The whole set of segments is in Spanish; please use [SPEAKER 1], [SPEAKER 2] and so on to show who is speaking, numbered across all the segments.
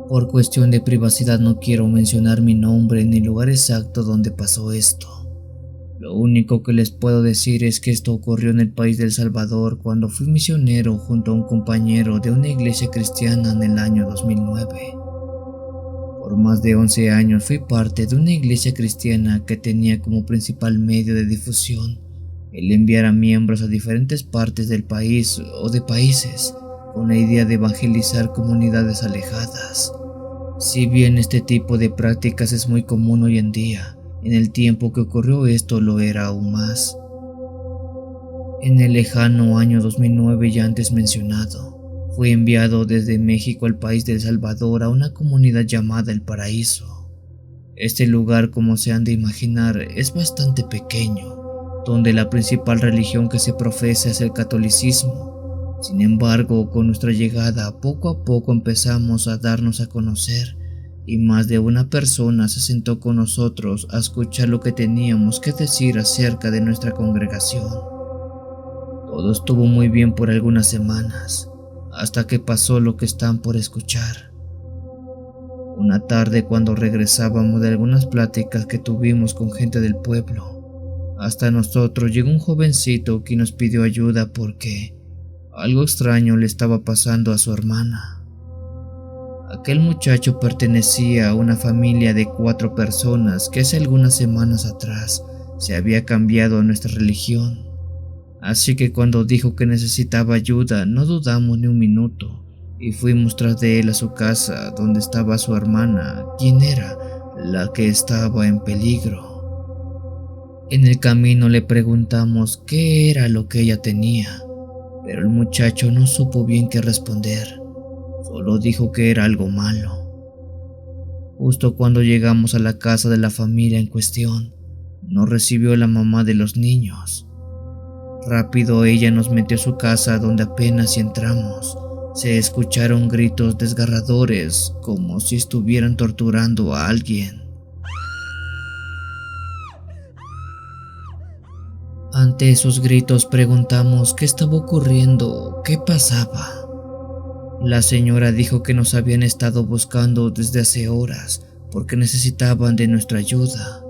[SPEAKER 1] Por cuestión de privacidad no quiero mencionar mi nombre ni el lugar exacto donde pasó esto. Lo único que les puedo decir es que esto ocurrió en el país de El Salvador cuando fui misionero junto a un compañero de una iglesia cristiana en el año 2009. Por más de 11 años fui parte de una iglesia cristiana que tenía como principal medio de difusión el enviar a miembros a diferentes partes del país o de países con la idea de evangelizar comunidades alejadas. Si bien este tipo de prácticas es muy común hoy en día, en el tiempo que ocurrió esto lo era aún más. En el lejano año 2009 ya antes mencionado, fui enviado desde México al país de El Salvador a una comunidad llamada El Paraíso. Este lugar, como se han de imaginar, es bastante pequeño, donde la principal religión que se profesa es el catolicismo. Sin embargo, con nuestra llegada, poco a poco empezamos a darnos a conocer, y más de una persona se sentó con nosotros a escuchar lo que teníamos que decir acerca de nuestra congregación. Todo estuvo muy bien por algunas semanas, hasta que pasó lo que están por escuchar. Una tarde, cuando regresábamos de algunas pláticas que tuvimos con gente del pueblo, hasta nosotros llegó un jovencito que nos pidió ayuda porque algo extraño le estaba pasando a su hermana. Aquel muchacho pertenecía a una familia de 4 personas que hace algunas semanas atrás se había cambiado a nuestra religión. Así que cuando dijo que necesitaba ayuda, no dudamos ni un minuto y fuimos tras de él a su casa donde estaba su hermana, quien era la que estaba en peligro. En el camino le preguntamos qué era lo que ella tenía, pero el muchacho no supo bien qué responder, solo dijo que era algo malo. Justo cuando llegamos a la casa de la familia en cuestión, nos recibió la mamá de los niños. Rápido ella nos metió a su casa donde apenas si entramos, se escucharon gritos desgarradores como si estuvieran torturando a alguien. Ante esos gritos preguntamos qué estaba ocurriendo, qué pasaba. La señora dijo que nos habían estado buscando desde hace horas porque necesitaban de nuestra ayuda.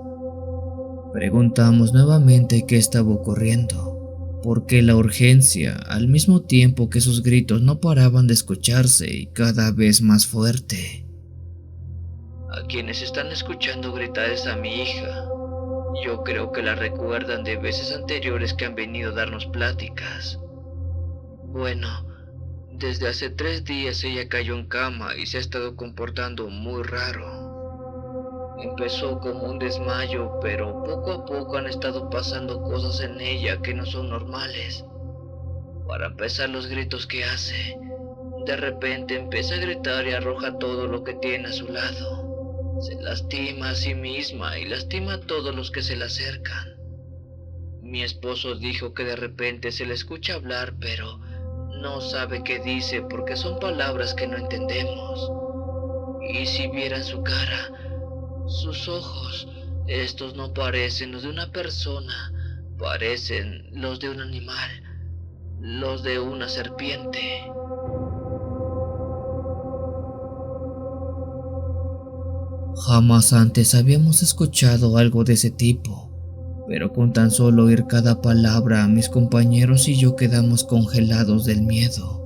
[SPEAKER 1] Preguntamos nuevamente qué estaba ocurriendo, porque la urgencia, al mismo tiempo que sus gritos no paraban de escucharse y cada vez más fuerte.
[SPEAKER 2] A quienes están escuchando gritar es a mi hija. Yo creo que la recuerdan de veces anteriores que han venido a darnos pláticas. Bueno, desde hace 3 días ella cayó en cama y se ha estado comportando muy raro. Empezó como un desmayo, pero poco a poco han estado pasando cosas en ella que no son normales. Para empezar, los gritos que hace. De repente empieza a gritar y arroja todo lo que tiene a su lado. Se lastima a sí misma y lastima a todos los que se le acercan. Mi esposo dijo que de repente se le escucha hablar, pero no sabe qué dice porque son palabras que no entendemos. Y si vieran su cara, sus ojos, estos no parecen los de una persona, parecen los de un animal, los de una serpiente.
[SPEAKER 1] Jamás antes habíamos escuchado algo de ese tipo, pero con tan solo oír cada palabra, mis compañeros y yo quedamos congelados del miedo.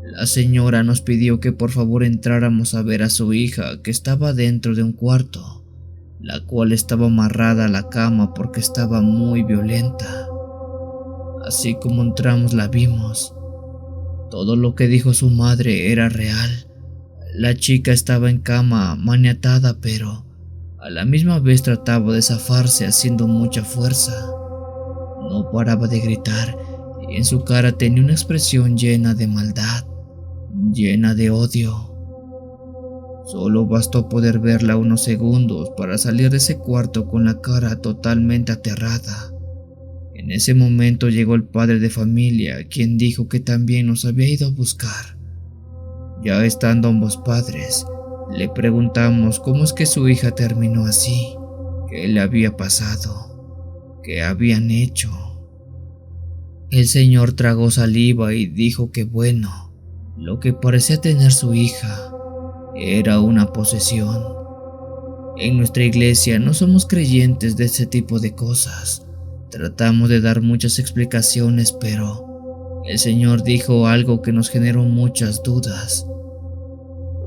[SPEAKER 1] La señora nos pidió que por favor entráramos a ver a su hija, que estaba dentro de un cuarto, la cual estaba amarrada a la cama porque estaba muy violenta. Así como entramos la vimos. Todo lo que dijo su madre era real. La chica estaba en cama, maniatada, pero a la misma vez trataba de zafarse haciendo mucha fuerza. No paraba de gritar y en su cara tenía una expresión llena de maldad, llena de odio. Solo bastó poder verla unos segundos para salir de ese cuarto con la cara totalmente aterrada. En ese momento llegó el padre de familia, quien dijo que también nos había ido a buscar. Ya estando ambos padres, le preguntamos cómo es que su hija terminó así, qué le había pasado, qué habían hecho. El señor tragó saliva y dijo que bueno, Lo que parecía tener su hija era una posesión. En nuestra iglesia no somos creyentes de ese tipo de cosas. Tratamos de dar muchas explicaciones, pero el Señor dijo algo que nos generó muchas dudas.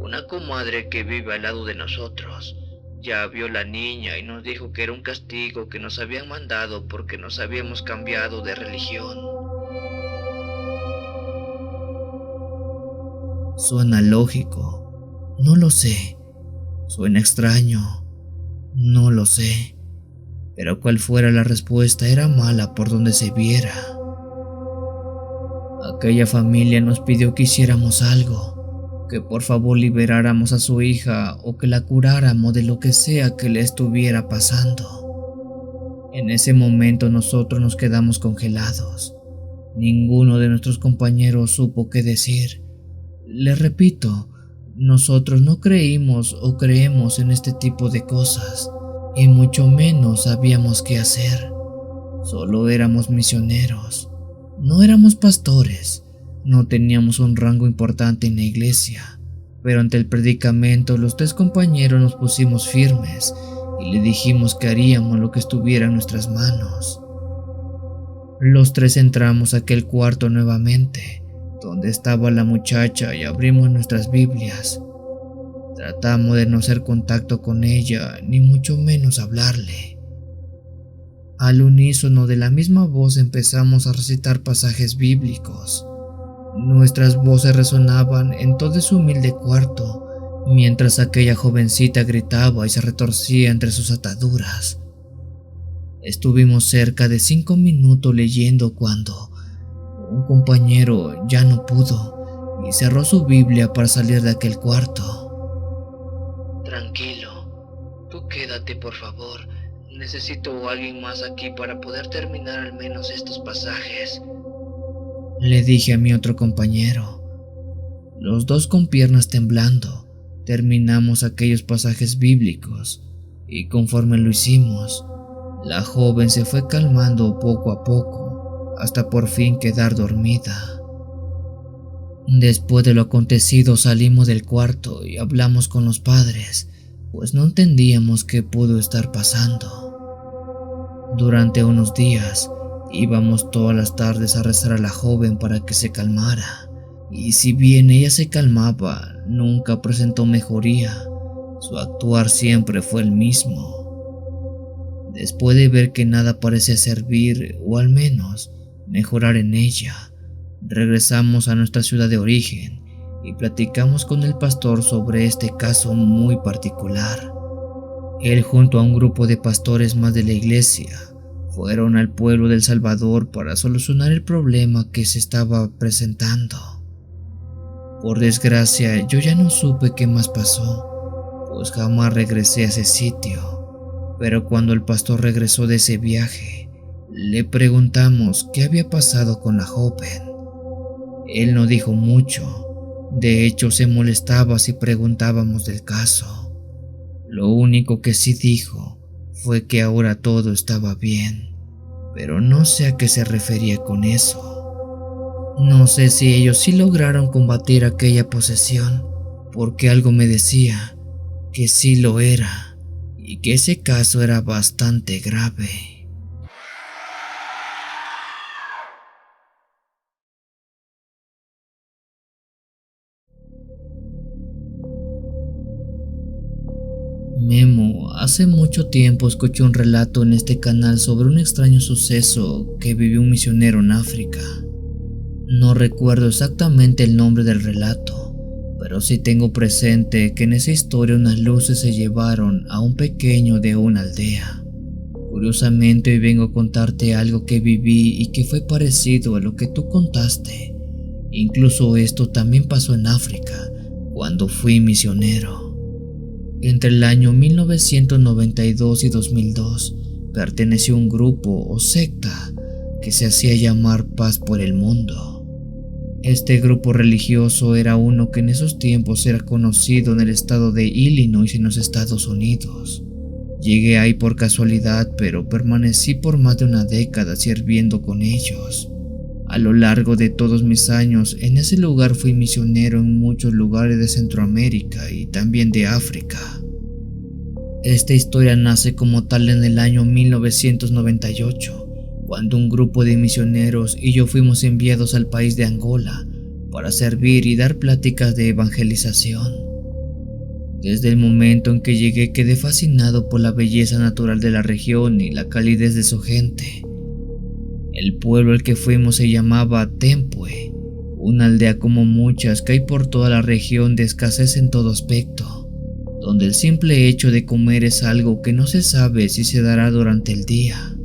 [SPEAKER 2] Una comadre que vive al lado de nosotros ya vio la niña y nos dijo que era un castigo que nos habían mandado porque nos habíamos cambiado de religión.
[SPEAKER 1] Suena lógico, no lo sé. Suena extraño, no lo sé. Pero cual fuera la respuesta, era mala por donde se viera. Aquella familia nos pidió que hiciéramos algo, que por favor liberáramos a su hija o que la curáramos de lo que sea que le estuviera pasando. En ese momento nosotros nos quedamos congelados. Ninguno de nuestros compañeros supo qué decir. Les repito, nosotros no creímos o creemos en este tipo de cosas, y mucho menos sabíamos qué hacer. Solo éramos misioneros. No éramos pastores, no teníamos un rango importante en la iglesia, pero ante el predicamento los 3 compañeros nos pusimos firmes y le dijimos que haríamos lo que estuviera en nuestras manos. Los 3 entramos a aquel cuarto nuevamente, donde estaba la muchacha, y abrimos nuestras Biblias. Tratamos de no hacer contacto con ella, ni mucho menos hablarle. Al unísono de la misma voz empezamos a recitar pasajes bíblicos. Nuestras voces resonaban en todo ese humilde cuarto, mientras aquella jovencita gritaba y se retorcía entre sus ataduras. Estuvimos cerca de 5 minutos leyendo cuando un compañero ya no pudo y cerró su Biblia para salir de aquel cuarto.
[SPEAKER 2] Tranquilo, tú quédate por favor. Necesito a alguien más aquí para poder terminar al menos estos pasajes,
[SPEAKER 1] le dije a mi otro compañero. Los 2 con piernas temblando, terminamos aquellos pasajes bíblicos y conforme lo hicimos, la joven se fue calmando poco a poco hasta por fin quedar dormida. Después de lo acontecido salimos del cuarto y hablamos con los padres, pues no entendíamos qué pudo estar pasando. Durante unos días íbamos todas las tardes a rezar a la joven para que se calmara, y si bien ella se calmaba, nunca presentó mejoría. Su actuar siempre fue el mismo. Después de ver que nada parecía servir, o al menos mejorar en ella, regresamos a nuestra ciudad de origen y platicamos con el pastor sobre este caso muy particular. Él, junto a un grupo de pastores más de la iglesia, fueron al pueblo de El Salvador para solucionar el problema que se estaba presentando. Por desgracia, yo ya no supe qué más pasó, pues jamás regresé a ese sitio. Pero cuando el pastor regresó de ese viaje, le preguntamos qué había pasado con la joven. Él no dijo mucho. De hecho, se molestaba si preguntábamos del caso. Lo único que sí dijo fue que ahora todo estaba bien, pero no sé a qué se refería con eso. No sé si ellos sí lograron combatir aquella posesión, porque algo me decía que sí lo era y que ese caso era bastante grave. Memo, hace mucho tiempo escuché un relato en este canal sobre un extraño suceso que vivió un misionero en África. No recuerdo exactamente el nombre del relato, pero sí tengo presente que en esa historia unas luces se llevaron a un pequeño de una aldea. Curiosamente, hoy vengo a contarte algo que viví y que fue parecido a lo que tú contaste. Incluso esto también pasó en África, cuando fui misionero. Entre el año 1992 y 2002, perteneció a un grupo o secta que se hacía llamar Paz por el Mundo. Este grupo religioso era uno que en esos tiempos era conocido en el estado de Illinois en los Estados Unidos. Llegué ahí por casualidad, pero permanecí por más de una década sirviendo con ellos. A lo largo de todos mis años en ese lugar fui misionero en muchos lugares de Centroamérica y también de África. Esta historia nace como tal en el año 1998, cuando un grupo de misioneros y yo fuimos enviados al país de Angola para servir y dar pláticas de evangelización. Desde el momento en que llegué quedé fascinado por la belleza natural de la región y la calidez de su gente. El pueblo al que fuimos se llamaba Tempue, una aldea como muchas que hay por toda la región de escasez en todo aspecto, donde el simple hecho de comer es algo que no se sabe si se dará durante el día.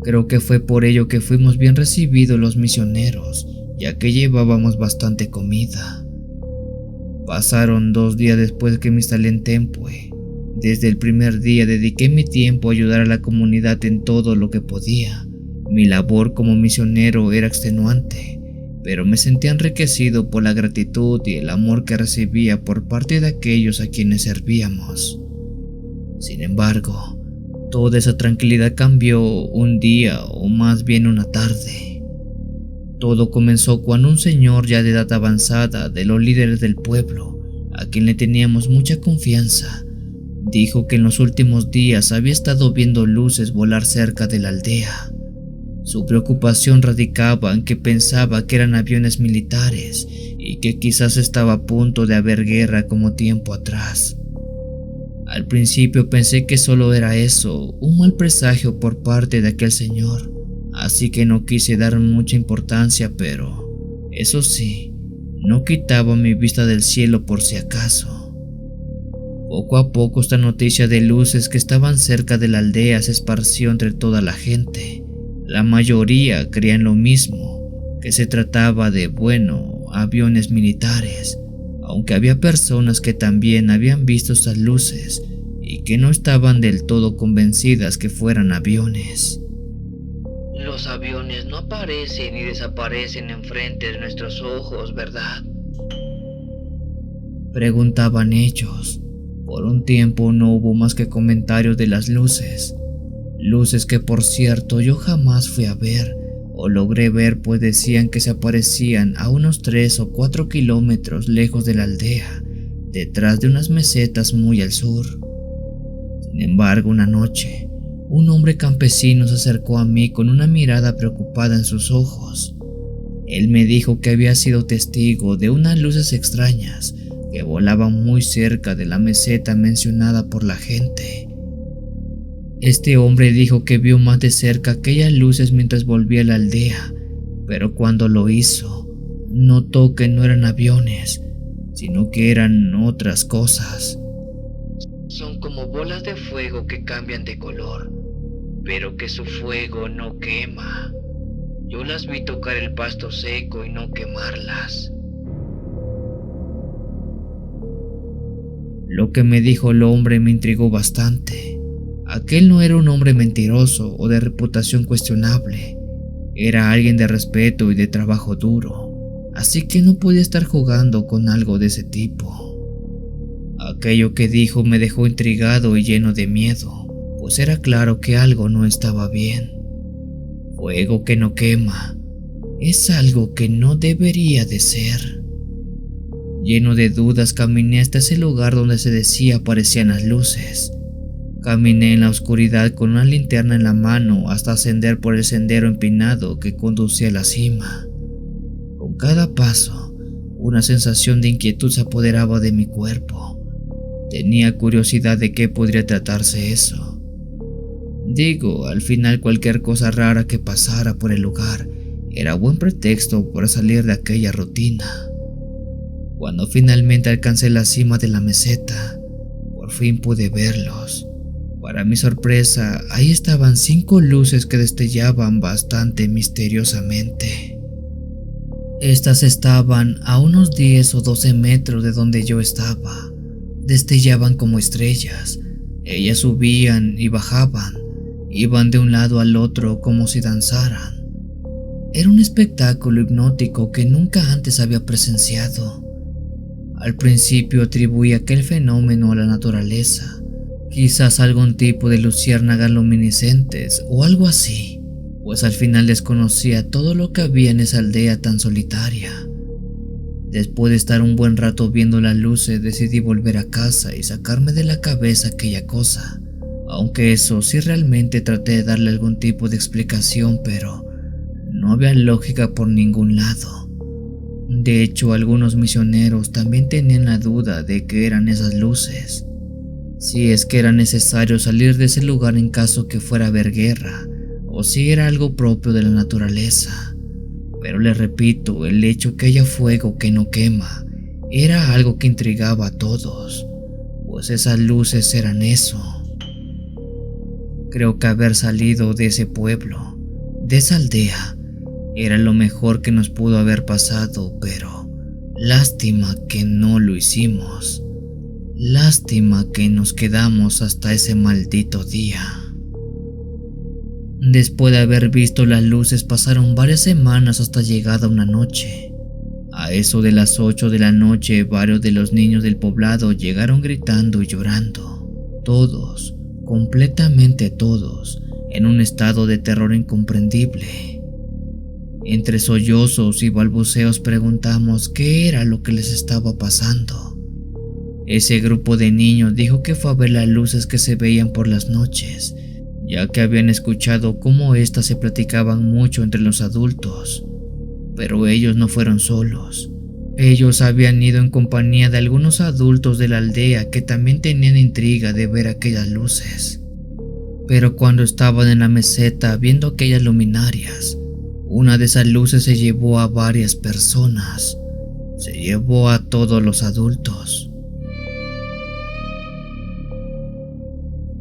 [SPEAKER 1] Creo que fue por ello que fuimos bien recibidos los misioneros, ya que llevábamos bastante comida. Pasaron 2 días después que me instalé en Tempue. Desde el primer día dediqué mi tiempo a ayudar a la comunidad en todo lo que podía. Mi labor como misionero era extenuante, pero me sentía enriquecido por la gratitud y el amor que recibía por parte de aquellos a quienes servíamos. Sin embargo, toda esa tranquilidad cambió un día, o más bien una tarde. Todo comenzó cuando un señor ya de edad avanzada, de los líderes del pueblo, a quien le teníamos mucha confianza, dijo que en los últimos días había estado viendo luces volar cerca de la aldea. Su preocupación radicaba en que pensaba que eran aviones militares y que quizás estaba a punto de haber guerra como tiempo atrás. Al principio pensé que solo era eso, un mal presagio por parte de aquel señor, así que no quise dar mucha importancia, pero eso sí, no quitaba mi vista del cielo por si acaso. Poco a poco esta noticia de luces que estaban cerca de la aldea se esparció entre toda la gente. La mayoría creían lo mismo, que se trataba de, aviones militares, aunque había personas que también habían visto estas luces y que no estaban del todo convencidas que fueran aviones.
[SPEAKER 2] Los aviones no aparecen y desaparecen enfrente de nuestros ojos, ¿verdad?
[SPEAKER 1] Preguntaban ellos. Por un tiempo no hubo más que comentarios de las luces. Luces que, por cierto, yo jamás fui a ver o logré ver, pues decían que se aparecían a unos 3 o 4 kilómetros lejos de la aldea, detrás de unas mesetas muy al sur. Sin embargo, una noche, un hombre campesino se acercó a mí con una mirada preocupada en sus ojos. Él me dijo que había sido testigo de unas luces extrañas que volaban muy cerca de la meseta mencionada por la gente. Este hombre dijo que vio más de cerca aquellas luces mientras volvía a la aldea, pero cuando lo hizo, notó que no eran aviones, sino que eran otras cosas.
[SPEAKER 2] Son como bolas de fuego que cambian de color, pero que su fuego no quema. Yo las vi tocar el pasto seco y no quemarlas.
[SPEAKER 1] Lo que me dijo el hombre me intrigó bastante. Aquel no era un hombre mentiroso o de reputación cuestionable. Era alguien de respeto y de trabajo duro, así que no podía estar jugando con algo de ese tipo. Aquello que dijo me dejó intrigado y lleno de miedo, pues era claro que algo no estaba bien. Fuego que no quema es algo que no debería de ser. Lleno de dudas caminé hasta ese lugar donde se decía aparecían las luces. Caminé en la oscuridad con una linterna en la mano hasta ascender por el sendero empinado que conducía a la cima. Con cada paso, una sensación de inquietud se apoderaba de mi cuerpo. Tenía curiosidad de qué podría tratarse eso. Digo, al final cualquier cosa rara que pasara por el lugar era buen pretexto para salir de aquella rutina. Cuando finalmente alcancé la cima de la meseta, por fin pude verlos. Para mi sorpresa, ahí estaban 5 luces que destellaban bastante misteriosamente. Estas estaban a unos 10 o 12 metros de donde yo estaba. Destellaban como estrellas. Ellas subían y bajaban, iban de un lado al otro como si danzaran. Era un espectáculo hipnótico que nunca antes había presenciado. Al principio atribuí aquel fenómeno a la naturaleza. Quizás algún tipo de luciérnagas luminiscentes o algo así, pues al final desconocía todo lo que había en esa aldea tan solitaria. Después de estar un buen rato viendo las luces, decidí volver a casa y sacarme de la cabeza aquella cosa, aunque eso sí realmente traté de darle algún tipo de explicación, pero no había lógica por ningún lado. De hecho, algunos misioneros también tenían la duda de qué eran esas luces, si es que era necesario salir de ese lugar en caso que fuera a haber guerra, o si era algo propio de la naturaleza. Pero les repito, el hecho que haya fuego que no quema era algo que intrigaba a todos, pues esas luces eran eso. Creo que haber salido de ese pueblo, de esa aldea, era lo mejor que nos pudo haber pasado, pero lástima que no lo hicimos. Lástima que nos quedamos hasta ese maldito día. Después de haber visto las luces pasaron varias semanas hasta llegada una noche. A eso de las 8 de la noche, varios de los niños del poblado llegaron gritando y llorando. Todos, completamente todos, en un estado de terror incomprendible. Entre sollozos y balbuceos preguntamos qué era lo que les estaba pasando. Ese grupo de niños dijo que fue a ver las luces que se veían por las noches, ya que habían escuchado cómo éstas se platicaban mucho entre los adultos. Pero ellos no fueron solos. Ellos habían ido en compañía de algunos adultos de la aldea que también tenían intriga de ver aquellas luces. Pero cuando estaban en la meseta viendo aquellas luminarias, una de esas luces se llevó a varias personas. Se llevó a todos los adultos.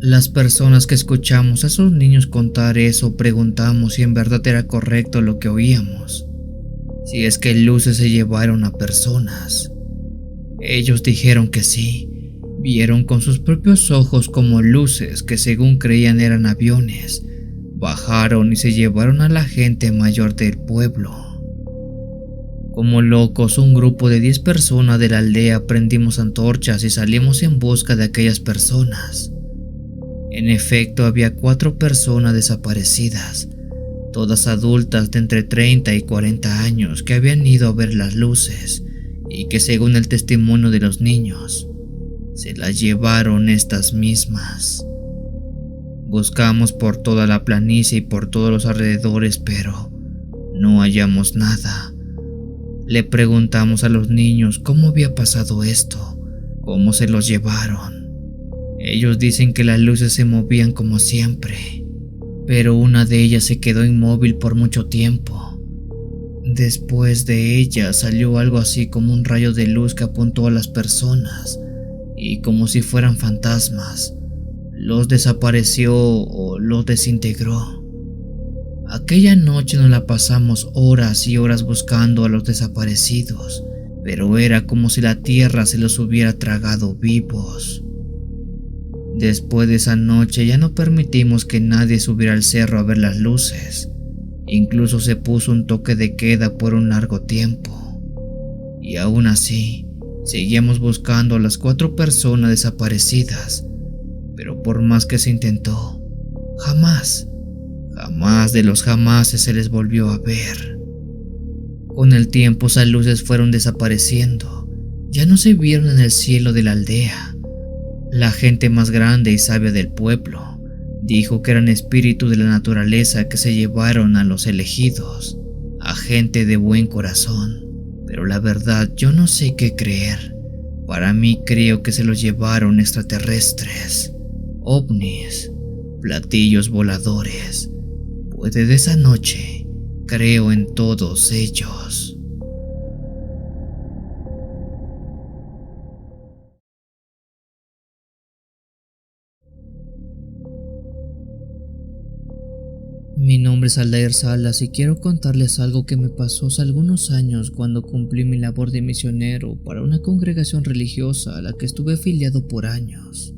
[SPEAKER 1] Las personas que escuchamos a esos niños contar eso preguntamos si en verdad era correcto lo que oíamos, si es que luces se llevaron a personas. Ellos dijeron que sí, vieron con sus propios ojos como luces que según creían eran aviones, bajaron y se llevaron a la gente mayor del pueblo. Como locos, un grupo de 10 personas de la aldea prendimos antorchas y salimos en busca de aquellas personas. En efecto, había 4 personas desaparecidas, todas adultas de entre 30 y 40 años que habían ido a ver las luces y que según el testimonio de los niños, se las llevaron estas mismas. Buscamos por toda la planicie y por todos los alrededores, pero no hallamos nada. Le preguntamos a los niños cómo había pasado esto, cómo se los llevaron. Ellos dicen que las luces se movían como siempre, pero una de ellas se quedó inmóvil por mucho tiempo. Después de ella salió algo así como un rayo de luz que apuntó a las personas y como si fueran fantasmas, los desapareció o los desintegró. Aquella noche nos la pasamos horas y horas buscando a los desaparecidos, pero era como si la tierra se los hubiera tragado vivos. Después de esa noche ya no permitimos que nadie subiera al cerro a ver las luces. Incluso se puso un toque de queda por un largo tiempo. Y aún así, seguíamos buscando a las 4 personas desaparecidas. Pero por más que se intentó, jamás de los jamases se les volvió a ver. Con el tiempo esas luces fueron desapareciendo. Ya no se vieron en el cielo de la aldea. La gente más grande y sabia del pueblo dijo que eran espíritus de la naturaleza que se llevaron a los elegidos, a gente de buen corazón. Pero la verdad yo no sé qué creer. Para mí creo que se los llevaron extraterrestres, ovnis, platillos voladores. Pues desde esa noche creo en todos ellos. Mi nombre es Aldair Salas y quiero contarles algo que me pasó hace algunos años cuando cumplí mi labor de misionero para una congregación religiosa a la que estuve afiliado por años.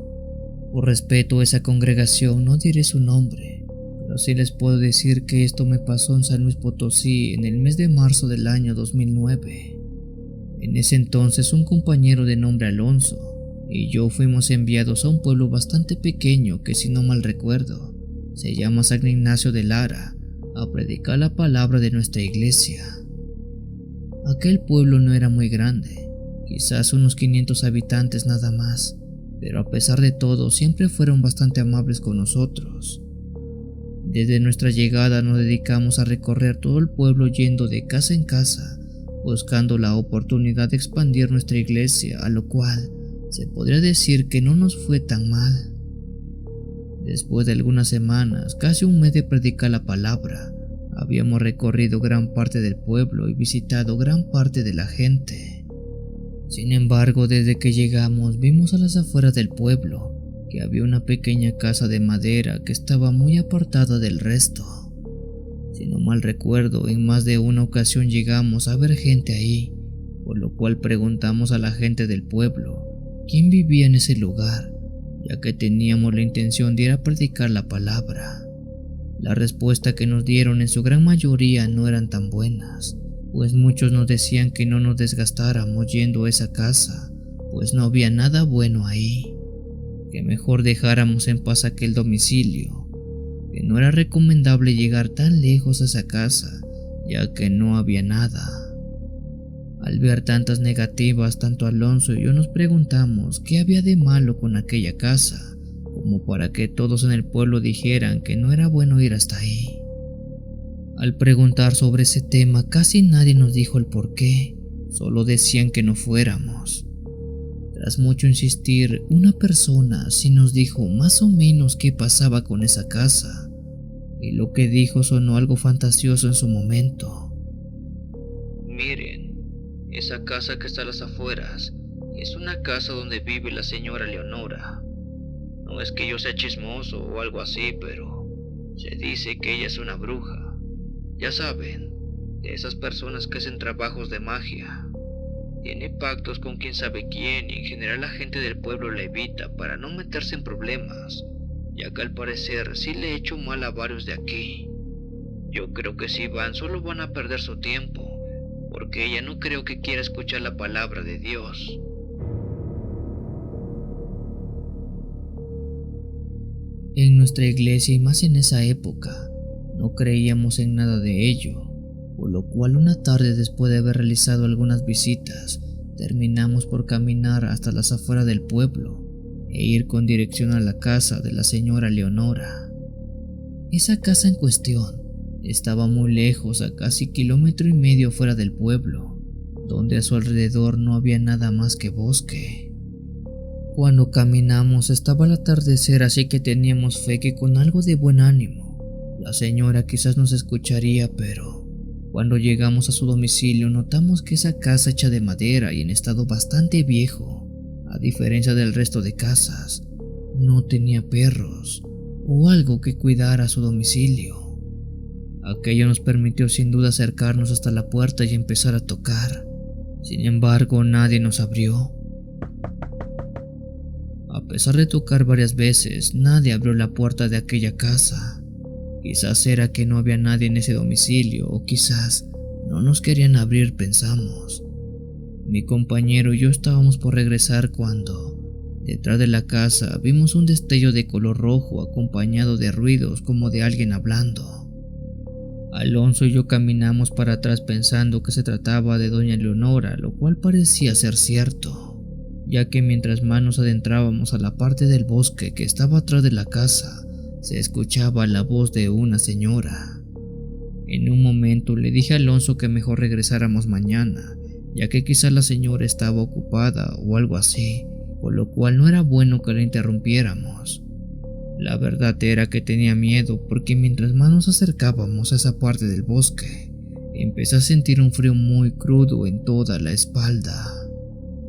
[SPEAKER 1] Por respeto a esa congregación no diré su nombre, pero sí les puedo decir que esto me pasó en San Luis Potosí en el mes de marzo del año 2009. En ese entonces un compañero de nombre Alonso y yo fuimos enviados a un pueblo bastante pequeño que, si no mal recuerdo, se llama San Ignacio de Lara, a predicar la palabra de nuestra iglesia. Aquel pueblo no era muy grande, quizás unos 500 habitantes nada más, pero a pesar de todo siempre fueron bastante amables con nosotros. Desde nuestra llegada nos dedicamos a recorrer todo el pueblo yendo de casa en casa, buscando la oportunidad de expandir nuestra iglesia, a lo cual se podría decir que no nos fue tan mal. Después de algunas semanas, casi un mes de predicar la palabra, habíamos recorrido gran parte del pueblo y visitado gran parte de la gente. Sin embargo, desde que llegamos vimos a las afueras del pueblo que había una pequeña casa de madera que estaba muy apartada del resto. Si no mal recuerdo, en más de una ocasión llegamos a ver gente ahí, por lo cual preguntamos a la gente del pueblo quién vivía en ese lugar, ya que teníamos la intención de ir a predicar la palabra. La respuesta que nos dieron en su gran mayoría no eran tan buenas, pues muchos nos decían que no nos desgastáramos yendo a esa casa, pues no había nada bueno ahí, que mejor dejáramos en paz aquel domicilio, que no era recomendable llegar tan lejos a esa casa, ya que no había nada. Al ver tantas negativas, tanto Alonso y yo nos preguntamos qué había de malo con aquella casa, como para que todos en el pueblo dijeran que no era bueno ir hasta ahí. Al preguntar sobre ese tema, casi nadie nos dijo el por qué, solo decían que no fuéramos. Tras mucho insistir, una persona sí nos dijo más o menos qué pasaba con esa casa, y lo que dijo sonó algo fantasioso en su momento.
[SPEAKER 2] Miren, esa casa que está a las afueras es una casa donde vive la señora Leonora. No es que yo sea chismoso o algo así, pero se dice que ella es una bruja. Ya saben, de esas personas que hacen trabajos de magia. Tiene pactos con quién sabe quién y en general la gente del pueblo la evita para no meterse en problemas, ya que al parecer sí le he hecho mal a varios de aquí. Yo creo que si van solo van a perder su tiempo, porque ella no creo que quiera escuchar la palabra de Dios.
[SPEAKER 1] En nuestra iglesia y más en esa época, no creíamos en nada de ello, por lo cual una tarde después de haber realizado algunas visitas, terminamos por caminar hasta las afueras del pueblo e ir con dirección a la casa de la señora Leonora. Esa casa en cuestión estaba muy lejos, a casi 1,5 kilómetros fuera del pueblo, donde a su alrededor no había nada más que bosque. Cuando caminamos estaba el atardecer, así que teníamos fe que con algo de buen ánimo la señora quizás nos escucharía, pero cuando llegamos a su domicilio notamos que esa casa hecha de madera y en estado bastante viejo, a diferencia del resto de casas, no tenía perros o algo que cuidara su domicilio. Aquello nos permitió sin duda acercarnos hasta la puerta y empezar a tocar. Sin embargo, nadie nos abrió. A pesar de tocar varias veces, nadie abrió la puerta de aquella casa. Quizás era que no había nadie en ese domicilio, o quizás no nos querían abrir, pensamos. Mi compañero y yo estábamos por regresar cuando, detrás de la casa, vimos un destello de color rojo acompañado de ruidos como de alguien hablando. Alonso y yo caminamos para atrás pensando que se trataba de doña Leonora, lo cual parecía ser cierto, ya que mientras más nos adentrábamos a la parte del bosque que estaba atrás de la casa, se escuchaba la voz de una señora. En un momento le dije a Alonso que mejor regresáramos mañana, ya que quizás la señora estaba ocupada o algo así, por lo cual no era bueno que la interrumpiéramos. La verdad era que tenía miedo, porque mientras más nos acercábamos a esa parte del bosque, empecé a sentir un frío muy crudo en toda la espalda.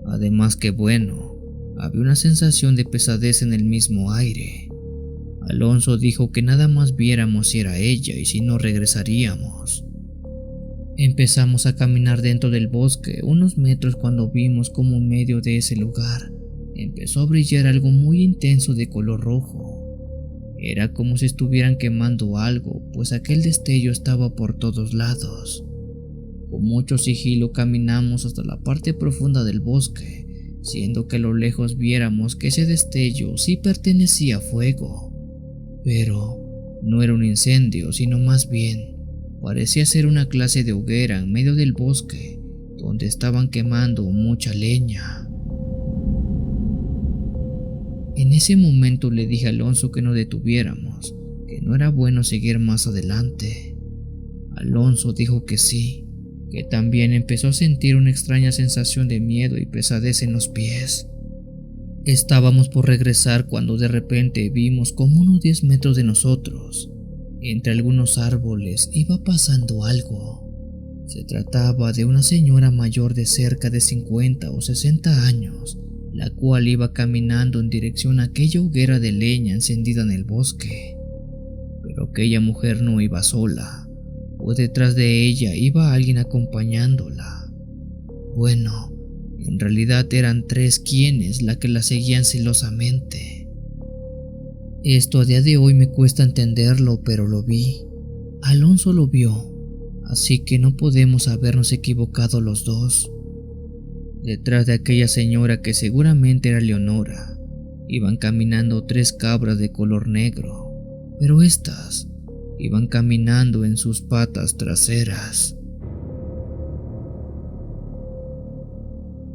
[SPEAKER 1] Además que bueno, había una sensación de pesadez en el mismo aire. Alonso dijo que nada más viéramos si era ella y si no regresaríamos. Empezamos a caminar dentro del bosque unos metros cuando vimos como en medio de ese lugar empezó a brillar algo muy intenso de color rojo. Era como si estuvieran quemando algo, pues aquel destello estaba por todos lados. Con mucho sigilo caminamos hasta la parte profunda del bosque, siendo que a lo lejos viéramos que ese destello sí pertenecía a fuego. Pero no era un incendio, sino más bien Parecía ser una clase de hoguera en medio del bosque, donde estaban quemando mucha leña. En ese momento le dije a Alonso que nos detuviéramos, que no era bueno seguir más adelante. Alonso dijo que sí, que también empezó a sentir una extraña sensación de miedo y pesadez en los pies. Estábamos por regresar cuando de repente vimos como unos 10 metros de nosotros, entre algunos árboles, iba pasando algo. Se trataba de una señora mayor de cerca de 50 o 60 años, la cual iba caminando en dirección a aquella hoguera de leña encendida en el bosque. Pero aquella mujer no iba sola, pues detrás de ella iba alguien acompañándola. Bueno, en realidad eran 3 quienes la que la seguían celosamente. Esto a día de hoy me cuesta entenderlo, pero lo vi. Alonso lo vio, así que no podemos habernos equivocado los dos. Detrás de aquella señora, que seguramente era Leonora, iban caminando 3 cabras de color negro, pero estas iban caminando en sus patas traseras.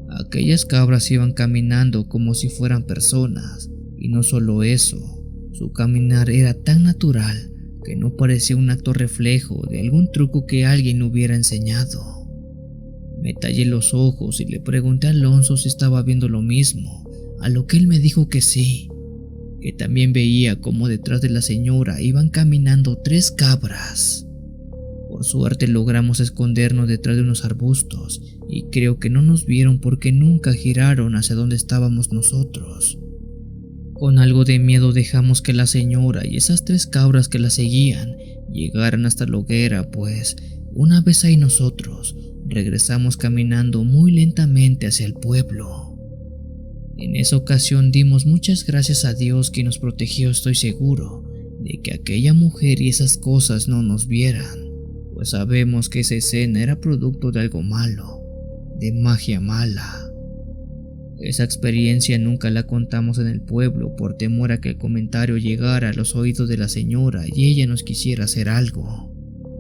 [SPEAKER 1] Aquellas cabras iban caminando como si fueran personas, y no solo eso, su caminar era tan natural que no parecía un acto reflejo de algún truco que alguien hubiera enseñado. Me tallé los ojos y le pregunté a Alonso si estaba viendo lo mismo, a lo que él me dijo que sí, que también veía como detrás de la señora iban caminando 3 cabras. Por suerte logramos escondernos detrás de unos arbustos y creo que no nos vieron porque nunca giraron hacia donde estábamos nosotros. Con algo de miedo dejamos que la señora y esas 3 cabras que la seguían llegaran hasta la hoguera, pues una vez ahí nosotros regresamos caminando muy lentamente hacia el pueblo. En esa ocasión dimos muchas gracias a Dios que nos protegió. Estoy seguro de que aquella mujer y esas cosas no nos vieran, pues sabemos que esa escena era producto de algo malo, de magia mala. Esa experiencia nunca la contamos en el pueblo por temor a que el comentario llegara a los oídos de la señora y ella nos quisiera hacer algo.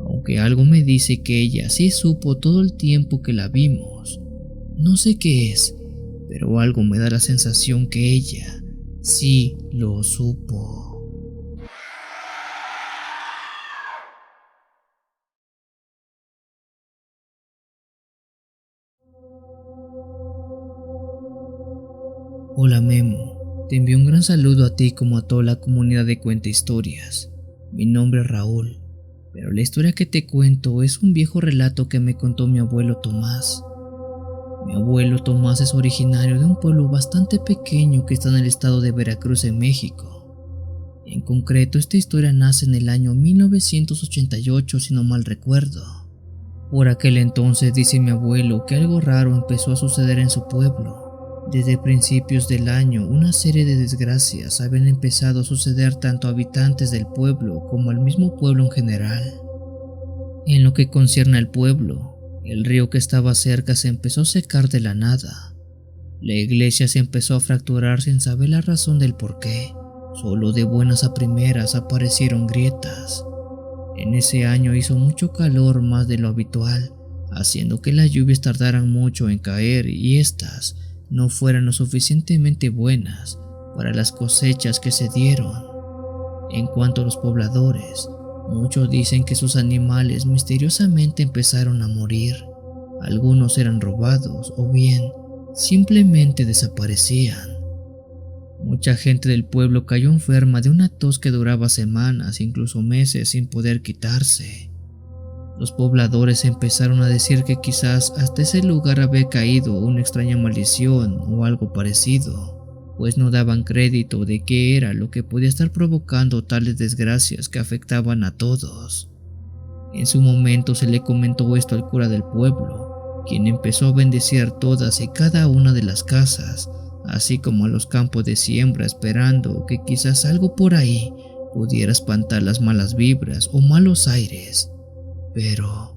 [SPEAKER 1] Aunque algo me dice que ella sí supo todo el tiempo que la vimos. No sé qué es, pero algo me da la sensación que ella sí lo supo. Hola Memo, te envío un gran saludo a ti como a toda la comunidad de Cuenta Historias. Mi nombre es Raúl, pero la historia que te cuento es un viejo relato que me contó mi abuelo Tomás. Mi abuelo Tomás es originario de un pueblo bastante pequeño que está en el estado de Veracruz, en México. En concreto, esta historia nace en el año 1988, si no mal recuerdo. Por aquel entonces, dice mi abuelo, que algo raro empezó a suceder en su pueblo. Desde principios del año, una serie de desgracias habían empezado a suceder tanto a habitantes del pueblo como al mismo pueblo en general. En lo que concierne al pueblo, el río que estaba cerca se empezó a secar de la nada. La iglesia se empezó a fracturar sin saber la razón del porqué. Solo de buenas a primeras aparecieron grietas. En ese año hizo mucho calor, más de lo habitual, haciendo que las lluvias tardaran mucho en caer y estas no fueran lo suficientemente buenas para las cosechas que se dieron. En cuanto a los pobladores, muchos dicen que sus animales misteriosamente empezaron a morir. Algunos eran robados o bien simplemente desaparecían. Mucha gente del pueblo cayó enferma de una tos que duraba semanas, incluso meses, sin poder quitarse. Los pobladores empezaron a decir que quizás hasta ese lugar había caído una extraña maldición o algo parecido, pues no daban crédito de qué era lo que podía estar provocando tales desgracias que afectaban a todos. En su momento se le comentó esto al cura del pueblo, quien empezó a bendecir todas y cada una de las casas, así como a los campos de siembra, esperando que quizás algo por ahí pudiera espantar las malas vibras o malos aires. Pero,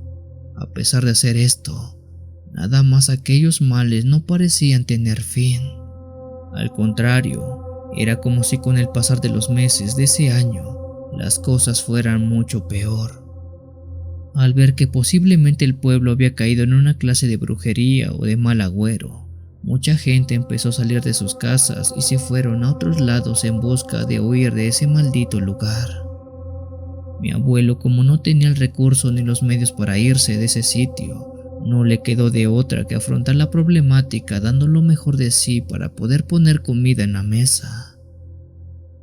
[SPEAKER 1] a pesar de hacer esto, nada más aquellos males no parecían tener fin. Al contrario, era como si con el pasar de los meses de ese año, las cosas fueran mucho peor. Al ver que posiblemente el pueblo había caído en una clase de brujería o de mal agüero, mucha gente empezó a salir de sus casas y se fueron a otros lados en busca de huir de ese maldito lugar. Mi abuelo, como no tenía el recurso ni los medios para irse de ese sitio, no le quedó de otra que afrontar la problemática dando lo mejor de sí para poder poner comida en la mesa.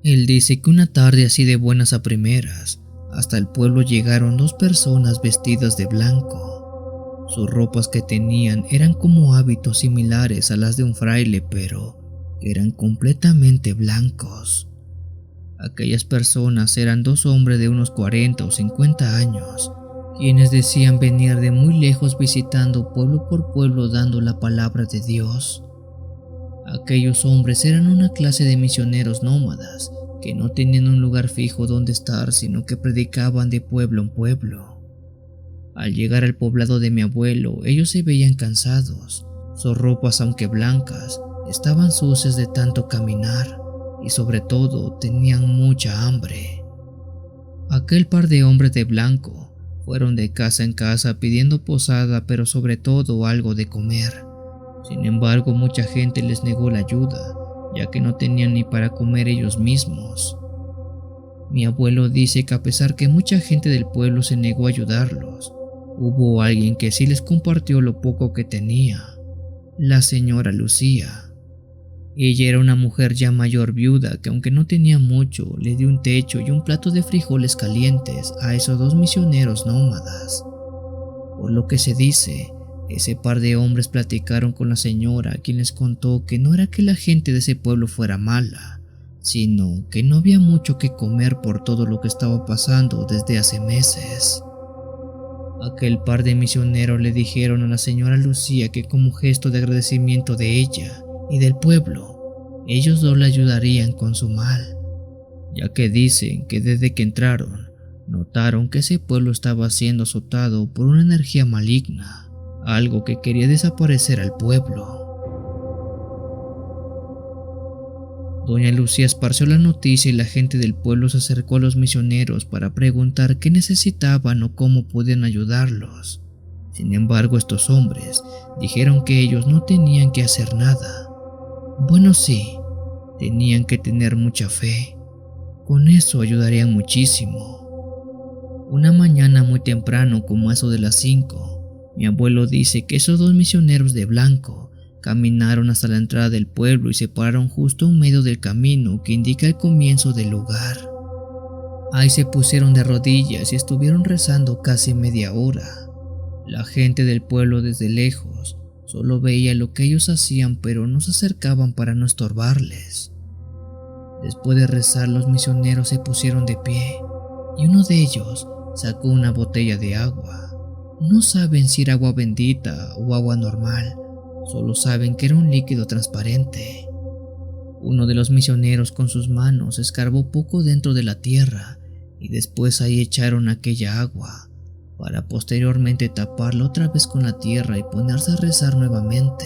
[SPEAKER 1] Él dice que una tarde así de buenas a primeras, hasta el pueblo llegaron dos personas vestidas de blanco. Sus ropas que tenían eran como hábitos similares a las de un fraile, pero eran completamente blancos. Aquellas personas eran dos hombres de unos 40 o 50 años, quienes decían venir de muy lejos visitando pueblo por pueblo dando la palabra de Dios. Aquellos hombres eran una clase de misioneros nómadas que no tenían un lugar fijo donde estar, sino que predicaban de pueblo en pueblo. Al llegar al poblado de mi abuelo, ellos se veían cansados. Sus ropas, aunque blancas, estaban sucias de tanto caminar y sobre todo tenían mucha hambre. Aquel par de hombres de blanco fueron de casa en casa pidiendo posada, pero sobre todo algo de comer. Sin embargo, mucha gente les negó la ayuda, ya que no tenían ni para comer ellos mismos. Mi abuelo dice que a pesar que mucha gente del pueblo se negó a ayudarlos, hubo alguien que sí les compartió lo poco que tenía, la señora Lucía. Ella era una mujer ya mayor viuda que, aunque no tenía mucho, le dio un techo y un plato de frijoles calientes a esos dos misioneros nómadas. Por lo que se dice, ese par de hombres platicaron con la señora, quien les contó que no era que la gente de ese pueblo fuera mala, sino que no había mucho que comer por todo lo que estaba pasando desde hace meses. Aquel par de misioneros le dijeron a la señora Lucía que, como gesto de agradecimiento de ella y del pueblo, ellos dos le ayudarían con su mal, ya que dicen que desde que entraron, notaron que ese pueblo estaba siendo azotado por una energía maligna, algo que quería desaparecer al pueblo. Doña Lucía esparció la noticia y la gente del pueblo se acercó a los misioneros para preguntar qué necesitaban o cómo podían ayudarlos. Sin embargo, estos hombres dijeron que ellos no tenían que hacer nada. Bueno, sí, tenían que tener mucha fe. Con eso ayudarían muchísimo. Una mañana muy temprano, como a eso de las 5, mi abuelo dice que esos dos misioneros de blanco caminaron hasta la entrada del pueblo y se pararon justo en medio del camino que indica el comienzo del lugar. Ahí se pusieron de rodillas y estuvieron rezando casi media hora. La gente del pueblo desde lejos solo veía lo que ellos hacían, pero no se acercaban para no estorbarles. Después de rezar, los misioneros se pusieron de pie y uno de ellos sacó una botella de agua. No saben si era agua bendita o agua normal, solo saben que era un líquido transparente. Uno de los misioneros con sus manos escarbó poco dentro de la tierra y después ahí echaron aquella agua, para posteriormente taparla otra vez con la tierra y ponerse a rezar nuevamente.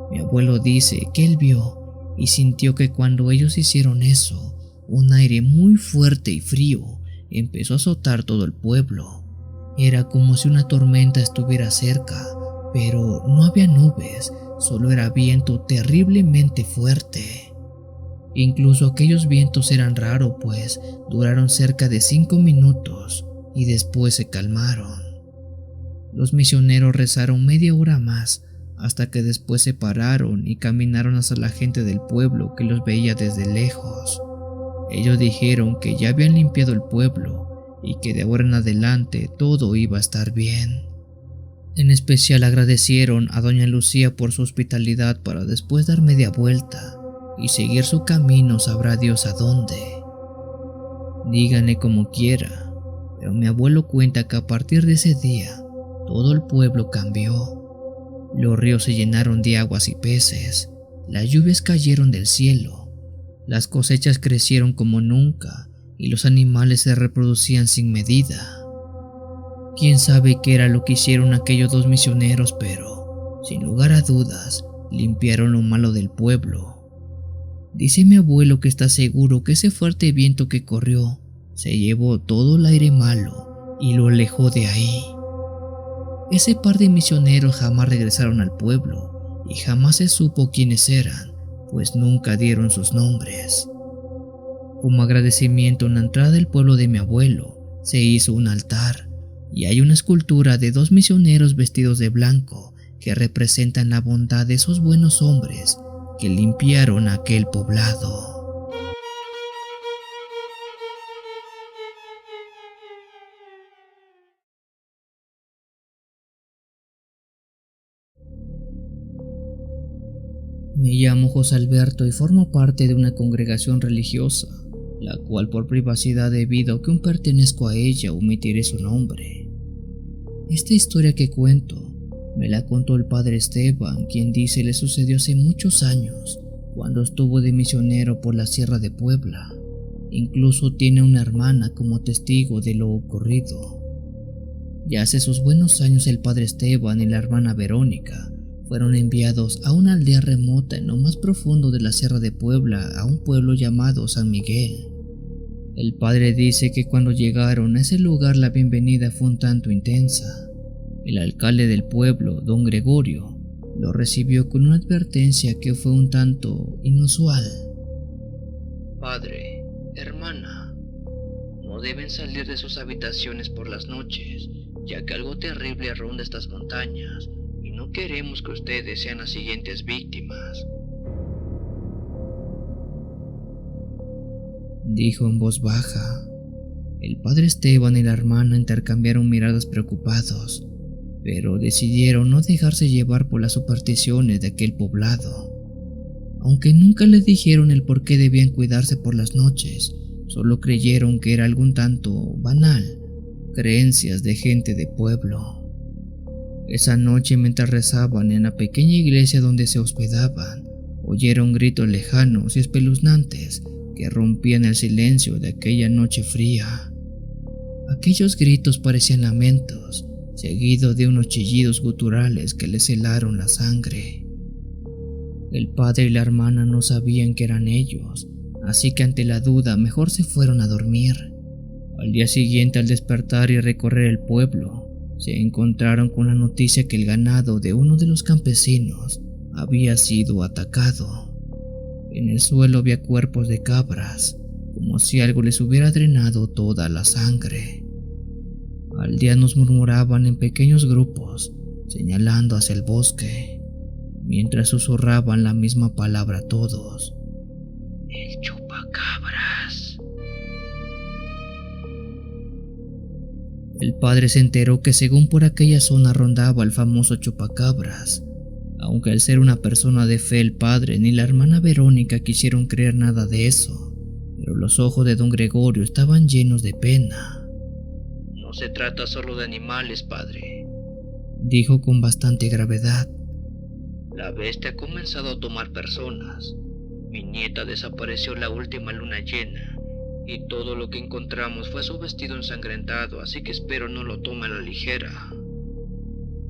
[SPEAKER 1] Mi abuelo dice que él vio y sintió que cuando ellos hicieron eso, un aire muy fuerte y frío empezó a azotar todo el pueblo. Era como si una tormenta estuviera cerca, pero no había nubes, solo era viento terriblemente fuerte. Incluso aquellos vientos eran raros, pues duraron cerca de 5 minutos y después se calmaron. Los misioneros rezaron media hora más, hasta que después se pararon y caminaron hacia la gente del pueblo que los veía desde lejos. Ellos dijeron que ya habían limpiado el pueblo y que de ahora en adelante todo iba a estar bien. En especial agradecieron a doña Lucía por su hospitalidad para después dar media vuelta y seguir su camino, sabrá Dios a dónde. Díganle como quiera, pero mi abuelo cuenta que a partir de ese día todo el pueblo cambió. Los ríos se llenaron de aguas y peces, las lluvias cayeron del cielo, las cosechas crecieron como nunca y los animales se reproducían sin medida. Quién sabe qué era lo que hicieron aquellos dos misioneros, pero, sin lugar a dudas, limpiaron lo malo del pueblo. Dice mi abuelo que está seguro que ese fuerte viento que corrió se llevó todo el aire malo y lo alejó de ahí. Ese par de misioneros jamás regresaron al pueblo y jamás se supo quiénes eran, pues nunca dieron sus nombres. Como agradecimiento, en la entrada del pueblo de mi abuelo se hizo un altar y hay una escultura de 2 misioneros vestidos de blanco que representan la bondad de esos buenos hombres que limpiaron aquel poblado. Me llamo José Alberto y formo parte de una congregación religiosa, la cual por privacidad debido a que aún pertenezco a ella omitiré su nombre. Esta historia que cuento me la contó el padre Esteban, quien dice le sucedió hace muchos años, cuando estuvo de misionero por la Sierra de Puebla. Incluso tiene una hermana como testigo de lo ocurrido. Ya hace sus buenos años el padre Esteban y la hermana Verónica fueron enviados a una aldea remota en lo más profundo de la Sierra de Puebla, a un pueblo llamado San Miguel. El padre dice que cuando llegaron a ese lugar la bienvenida fue un tanto intensa. El alcalde del pueblo, don Gregorio, lo recibió con una advertencia que fue un tanto inusual.
[SPEAKER 2] Padre, hermana, no deben salir de sus habitaciones por las noches, ya que algo terrible ronda estas montañas y no queremos que ustedes sean las siguientes víctimas.
[SPEAKER 1] Dijo en voz baja. El padre Esteban y la hermana intercambiaron miradas preocupados, pero decidieron no dejarse llevar por las supersticiones de aquel poblado. Aunque nunca les dijeron el por qué debían cuidarse por las noches, solo creyeron que era algún tanto banal, creencias de gente de pueblo. Esa noche, mientras rezaban en la pequeña iglesia donde se hospedaban, oyeron gritos lejanos y espeluznantes que rompían el silencio de aquella noche fría. Aquellos gritos parecían lamentos, seguidos de unos chillidos guturales que les helaron la sangre. El padre y la hermana no sabían que eran ellos, así que ante la duda mejor se fueron a dormir. Al día siguiente, al despertar y recorrer el pueblo, se encontraron con la noticia que el ganado de uno de los campesinos había sido atacado. En el suelo había cuerpos de cabras, como si algo les hubiera drenado toda la sangre. Aldeanos murmuraban en pequeños grupos, señalando hacia el bosque, mientras susurraban la misma palabra todos:
[SPEAKER 2] El chupacabras.
[SPEAKER 1] El padre se enteró que según por aquella zona rondaba el famoso chupacabras. Aunque al ser una persona de fe, el padre ni la hermana Verónica quisieron creer nada de eso, pero los ojos de don Gregorio estaban llenos de pena.
[SPEAKER 2] No se trata solo de animales, padre,
[SPEAKER 1] dijo con bastante gravedad.
[SPEAKER 2] La bestia ha comenzado a tomar personas. Mi nieta desapareció la última luna llena, y todo lo que encontramos fue su vestido ensangrentado, así que espero no lo tome a la ligera.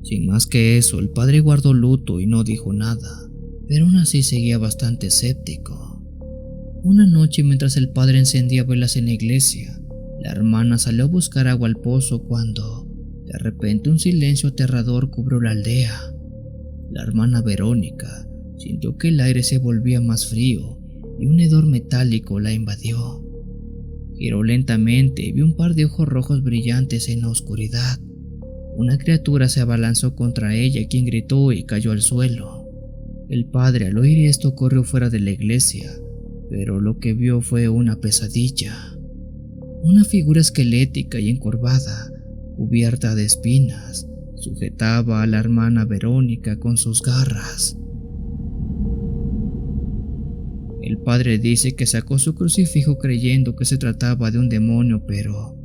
[SPEAKER 1] Sin más que eso, el padre guardó luto y no dijo nada, pero aún así seguía bastante escéptico. Una noche, mientras el padre encendía velas en la iglesia, la hermana salió a buscar agua al pozo cuando, de repente, un silencio aterrador cubrió la aldea. La hermana Verónica sintió que el aire se volvía más frío y un hedor metálico la invadió. Giró lentamente y vio un par de ojos rojos brillantes en la oscuridad. Una criatura se abalanzó contra ella, quien gritó y cayó al suelo. El padre, al oír esto, corrió fuera de la iglesia, pero lo que vio fue una pesadilla. Una figura esquelética y encorvada, cubierta de espinas, sujetaba a la hermana Verónica con sus garras. El padre dice que sacó su crucifijo creyendo que se trataba de un demonio, pero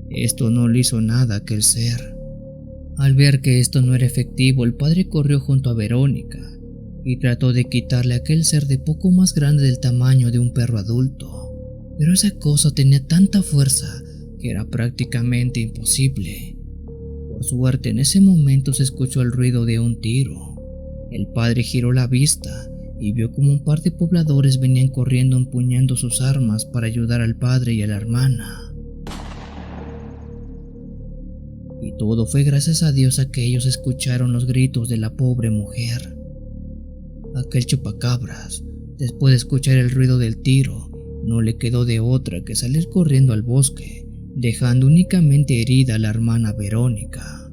[SPEAKER 1] esto no le hizo nada a aquel ser. Al ver que esto no era efectivo, el padre corrió junto a Verónica y trató de quitarle a aquel ser de poco más grande del tamaño de un perro adulto, pero esa cosa tenía tanta fuerza que era prácticamente imposible. Por suerte, en ese momento se escuchó el ruido de un tiro. El padre giró la vista y vio como un par de pobladores venían corriendo empuñando sus armas para ayudar al padre y a la hermana. y todo fue gracias a Dios a que ellos escucharon los gritos de la pobre mujer. Aquel chupacabras, después de escuchar el ruido del tiro, no le quedó de otra que salir corriendo al bosque, dejando únicamente herida a la hermana Verónica.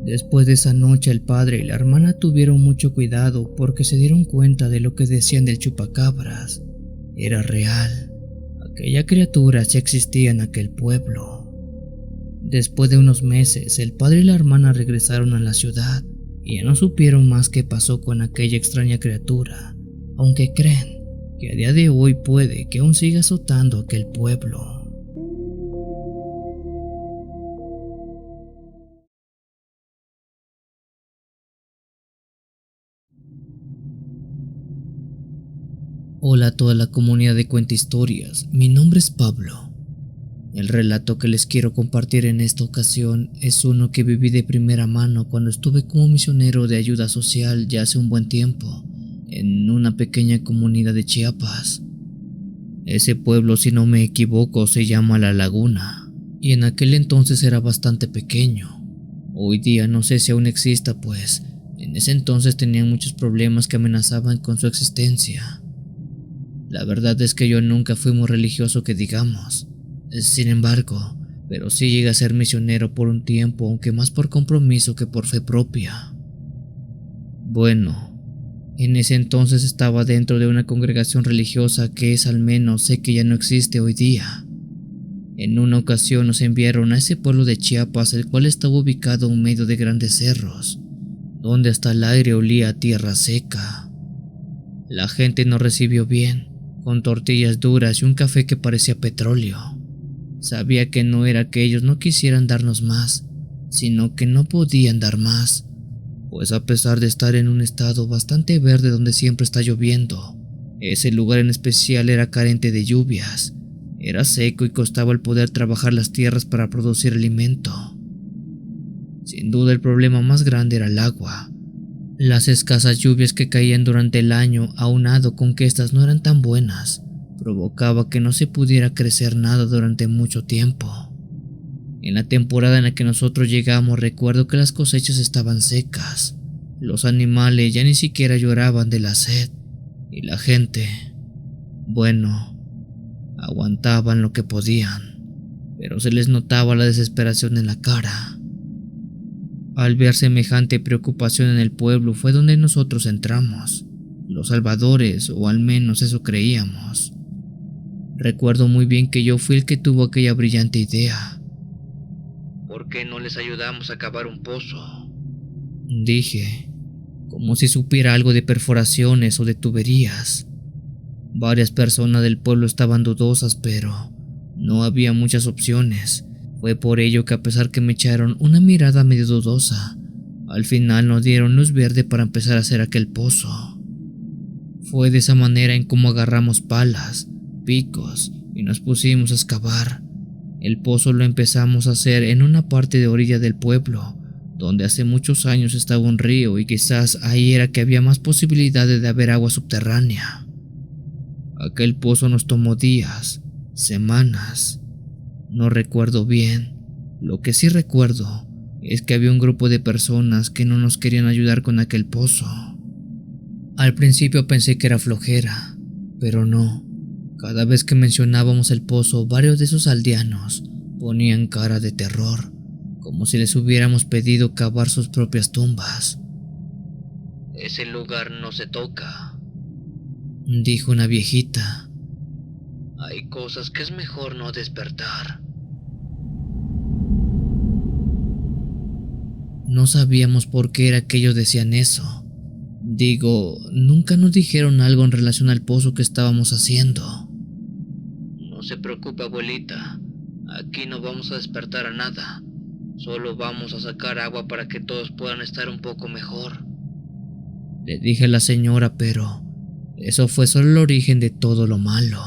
[SPEAKER 1] Después de esa noche el padre y la hermana tuvieron mucho cuidado porque se dieron cuenta de lo que decían del chupacabras. Era real. Aquella criatura sí existía en aquel pueblo. Después de unos meses, el padre y la hermana regresaron a la ciudad y ya no supieron más qué pasó con aquella extraña criatura, aunque creen que a día de hoy puede que aún siga azotando aquel pueblo. Hola a toda la comunidad de Cuentahistorias, mi nombre es Pablo. El relato que les quiero compartir en esta ocasión es uno que viví de primera mano cuando estuve como misionero de ayuda social ya hace un buen tiempo, en una pequeña comunidad de Chiapas. Ese pueblo, si no me equivoco, se llama La Laguna, y en aquel entonces era bastante pequeño. Hoy día no sé si aún exista, pues en ese entonces tenían muchos problemas que amenazaban con su existencia. La verdad es que yo nunca fui muy religioso que digamos. Sin embargo, pero sí llegué a ser misionero por un tiempo, aunque más por compromiso que por fe propia. Bueno, en ese entonces estaba dentro de una congregación religiosa que es, al menos sé que ya no existe hoy día. En una ocasión nos enviaron a ese pueblo de Chiapas, el cual estaba ubicado en medio de grandes cerros, donde hasta el aire olía a tierra seca. La gente nos recibió bien, con tortillas duras y un café que parecía petróleo. Sabía que no era que ellos no quisieran darnos más, sino que no podían dar más, pues a pesar de estar en un estado bastante verde donde siempre está lloviendo, ese lugar en especial era carente de lluvias, era seco y costaba el poder trabajar las tierras para producir alimento. Sin duda el problema más grande era el agua. Las escasas lluvias que caían durante el año, aunado con que estas no eran tan buenas, provocaba que no se pudiera crecer nada durante mucho tiempo. En la temporada en la que nosotros llegamos, recuerdo que las cosechas estaban secas, los animales ya ni siquiera lloraban de la sed, y la gente, bueno, aguantaban lo que podían, pero se les notaba la desesperación en la cara. Al ver semejante preocupación en el pueblo fue donde nosotros entramos, los salvadores, o al menos eso creíamos. Recuerdo muy bien que yo fui el que tuvo aquella brillante idea.
[SPEAKER 2] ¿Por qué no les ayudamos a cavar un pozo?,
[SPEAKER 1] dije, como si supiera algo de perforaciones o de tuberías. Varias personas del pueblo estaban dudosas, pero no había muchas opciones. Fue por ello que, a pesar que me echaron una mirada medio dudosa, al final nos dieron luz verde para empezar a hacer aquel pozo. Fue de esa manera en cómo agarramos palas, picos y nos pusimos a excavar. El pozo lo empezamos a hacer en una parte de orilla del pueblo, donde hace muchos años estaba un río y quizás ahí era que había más posibilidades de haber agua subterránea. Aquel pozo nos tomó días, semanas. No recuerdo bien. Lo que sí recuerdo es que había un grupo de personas que no nos querían ayudar con aquel pozo. Al principio pensé que era flojera, pero no. Cada vez que mencionábamos el pozo, varios de esos aldeanos ponían cara de terror, como si les hubiéramos pedido cavar sus propias tumbas.
[SPEAKER 2] Ese lugar no se toca,
[SPEAKER 1] dijo una viejita.
[SPEAKER 2] Hay cosas que es mejor no despertar.
[SPEAKER 1] No sabíamos por qué era que ellos decían eso. Digo, nunca nos dijeron algo en relación al pozo que estábamos haciendo.
[SPEAKER 2] No se preocupe, abuelita. Aquí no vamos a despertar a nada. Solo vamos a sacar agua para que todos puedan estar un poco mejor,
[SPEAKER 1] le dije a la señora, pero eso fue solo el origen de todo lo malo.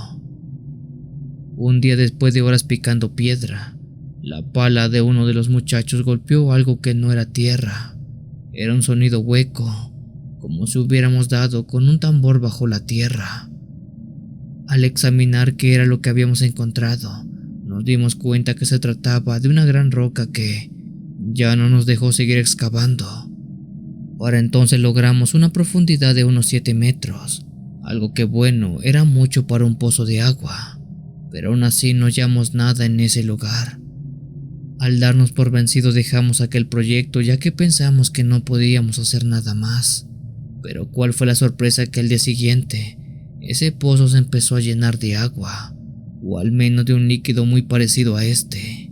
[SPEAKER 1] Un día, después de horas picando piedra, la pala de uno de los muchachos golpeó algo que no era tierra. Era un sonido hueco, como si hubiéramos dado con un tambor bajo la tierra. Al examinar qué era lo que habíamos encontrado, nos dimos cuenta que se trataba de una gran roca que, ya no nos dejó seguir excavando. Para entonces logramos una profundidad de unos 7 metros, algo que bueno, era mucho para un pozo de agua, pero aún así no hallamos nada en ese lugar. Al darnos por vencidos dejamos aquel proyecto ya que pensamos que no podíamos hacer nada más. Pero cuál fue la sorpresa que al día siguiente, ese pozo se empezó a llenar de agua, o al menos de un líquido muy parecido a este.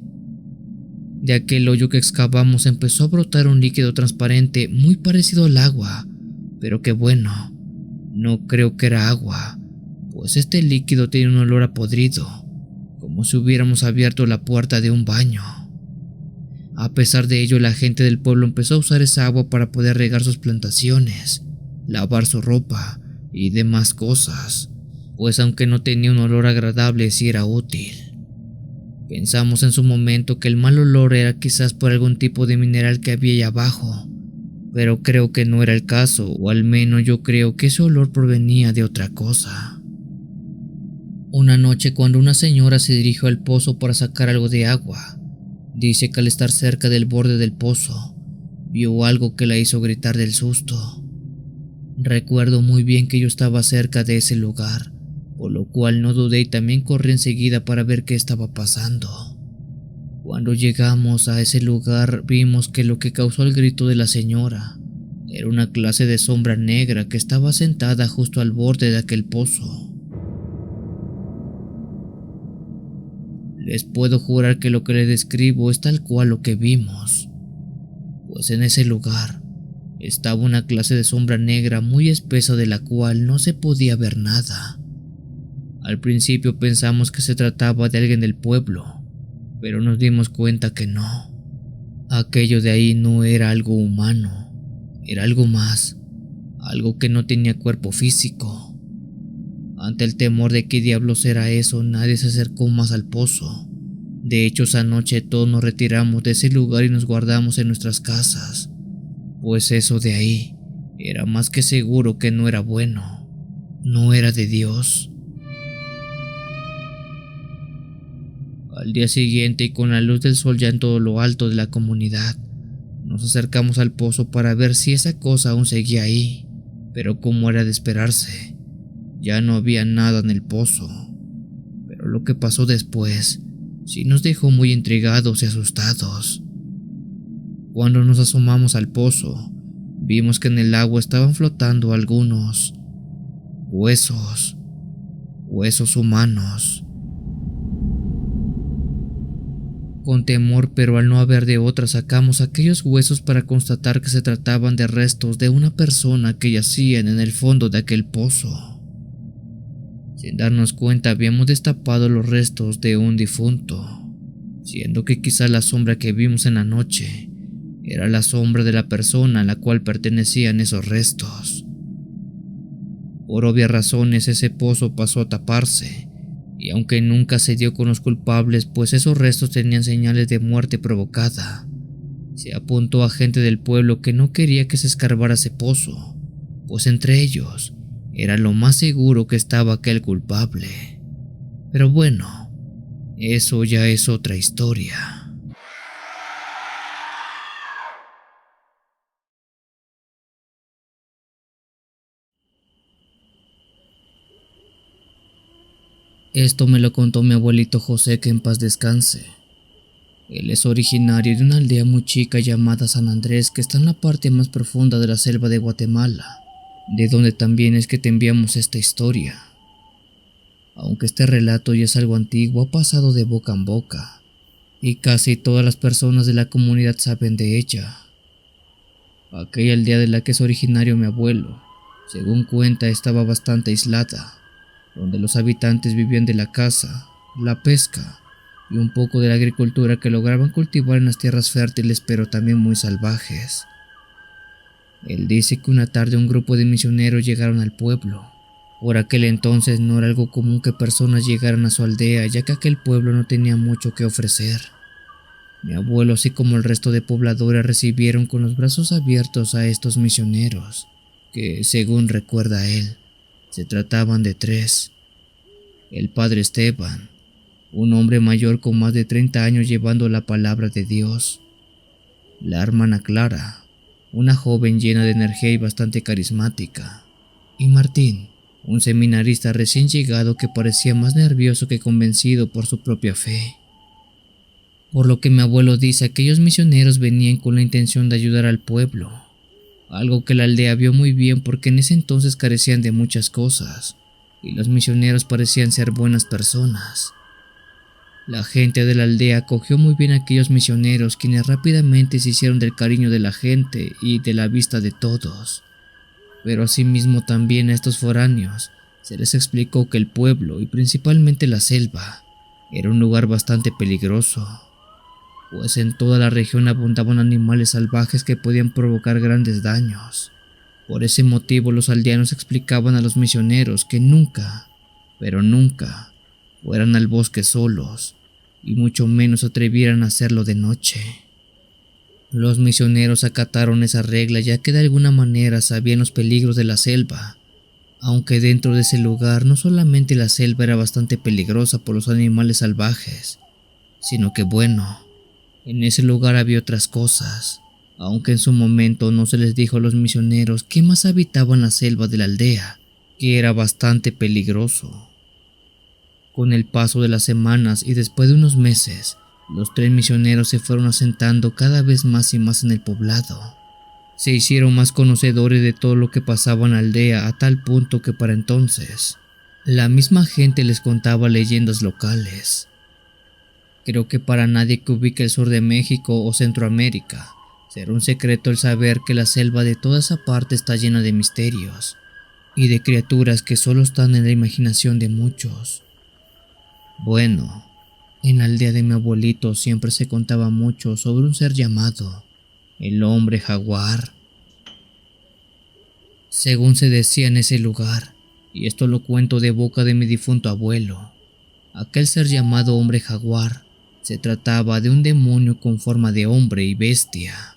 [SPEAKER 1] De aquel hoyo que excavamos empezó a brotar un líquido transparente muy parecido al agua, pero que bueno, no creo que era agua, pues este líquido tenía un olor a podrido, como si hubiéramos abierto la puerta de un baño. A pesar de ello, la gente del pueblo empezó a usar esa agua para poder regar sus plantaciones, lavar su ropa y demás cosas, pues aunque no tenía un olor agradable, sí era útil. Pensamos en su momento que el mal olor era quizás por algún tipo de mineral que había ahí abajo, pero creo que no era el caso, o al menos yo creo que ese olor provenía de otra cosa. Una noche, cuando una señora se dirigió al pozo para sacar algo de agua, dice que al estar cerca del borde del pozo, vio algo que la hizo gritar del susto. Recuerdo muy bien que yo estaba cerca de ese lugar, por lo cual no dudé y también corrí enseguida para ver qué estaba pasando. Cuando llegamos a ese lugar vimos que lo que causó el grito de la señora era una clase de sombra negra que estaba sentada justo al borde de aquel pozo. Les puedo jurar que lo que les describo es tal cual lo que vimos, pues en ese lugar estaba una clase de sombra negra muy espesa de la cual no se podía ver nada. Al principio pensamos que se trataba de alguien del pueblo, pero nos dimos cuenta que no. Aquello de ahí no era algo humano, era algo más, algo que no tenía cuerpo físico. Ante el temor de qué diablos era eso, nadie se acercó más al pozo. De hecho, esa noche todos nos retiramos de ese lugar y nos guardamos en nuestras casas, pues eso de ahí era más que seguro que no era bueno, no era de Dios. Al día siguiente, y con la luz del sol ya en todo lo alto de la comunidad, nos acercamos al pozo para ver si esa cosa aún seguía ahí, pero como era de esperarse, ya no había nada en el pozo. Pero lo que pasó después sí nos dejó muy intrigados y asustados. Cuando nos asomamos al pozo, vimos que en el agua estaban flotando algunos huesos humanos. Con temor, pero al no haber de otra, sacamos aquellos huesos para constatar que se trataban de restos de una persona que yacían en el fondo de aquel pozo. Sin darnos cuenta, habíamos destapado los restos de un difunto, siendo que quizá la sombra que vimos en la noche era la sombra de la persona a la cual pertenecían esos restos. Por obvias razones, ese pozo pasó a taparse, y aunque nunca se dio con los culpables, pues esos restos tenían señales de muerte provocada, se apuntó a gente del pueblo que no quería que se escarbara ese pozo, pues entre ellos era lo más seguro que estaba aquel culpable. Pero bueno, eso ya es otra historia. Esto me lo contó mi abuelito José, que en paz descanse. Él es originario de una aldea muy chica llamada San Andrés, que está en la parte más profunda de la selva de Guatemala, de donde también es que te enviamos esta historia. Aunque este relato ya es algo antiguo, ha pasado de boca en boca, y casi todas las personas de la comunidad saben de ella. Aquella aldea de la que es originario mi abuelo, según cuenta, estaba bastante aislada, donde los habitantes vivían de la caza, la pesca y un poco de la agricultura que lograban cultivar en las tierras fértiles, pero también muy salvajes. Él dice que una tarde un grupo de misioneros llegaron al pueblo. Por aquel entonces no era algo común que personas llegaran a su aldea, ya que aquel pueblo no tenía mucho que ofrecer. Mi abuelo, así como el resto de pobladores, recibieron con los brazos abiertos a estos misioneros, que, según recuerda él, se trataban de 3. El padre Esteban, un hombre mayor con más de 30 años llevando la palabra de Dios. la hermana Clara, una joven llena de energía y bastante carismática, y Martín, un seminarista recién llegado que parecía más nervioso que convencido por su propia fe. Por lo que mi abuelo dice, aquellos misioneros venían con la intención de ayudar al pueblo, algo que la aldea vio muy bien porque en ese entonces carecían de muchas cosas, y los misioneros parecían ser buenas personas. La gente de la aldea acogió muy bien a aquellos misioneros, quienes rápidamente se hicieron del cariño de la gente y de la vista de todos. Pero asimismo también a estos foráneos se les explicó que el pueblo, y principalmente la selva, era un lugar bastante peligroso, pues en toda la región abundaban animales salvajes que podían provocar grandes daños. Por ese motivo los aldeanos explicaban a los misioneros que nunca, pero nunca, fueran al bosque solos, y mucho menos atrevieran a hacerlo de noche. Los misioneros acataron esa regla ya que de alguna manera sabían los peligros de la selva, aunque dentro de ese lugar no solamente la selva era bastante peligrosa por los animales salvajes, sino que bueno, en ese lugar había otras cosas, aunque en su momento no se les dijo a los misioneros que más habitaban la selva de la aldea, que era bastante peligroso. Con el paso de las semanas y después de unos meses, los 3 misioneros se fueron asentando cada vez más y más en el poblado. Se hicieron más conocedores de todo lo que pasaba en la aldea a tal punto que para entonces, la misma gente les contaba leyendas locales. Creo que para nadie que ubique el sur de México o Centroamérica, será un secreto el saber que la selva de toda esa parte está llena de misterios y de criaturas que solo están en la imaginación de muchos. Bueno, en la aldea de mi abuelito siempre se contaba mucho sobre un ser llamado el hombre jaguar. Según se decía en ese lugar, y esto lo cuento de boca de mi difunto abuelo, aquel ser llamado hombre jaguar se trataba de un demonio con forma de hombre y bestia.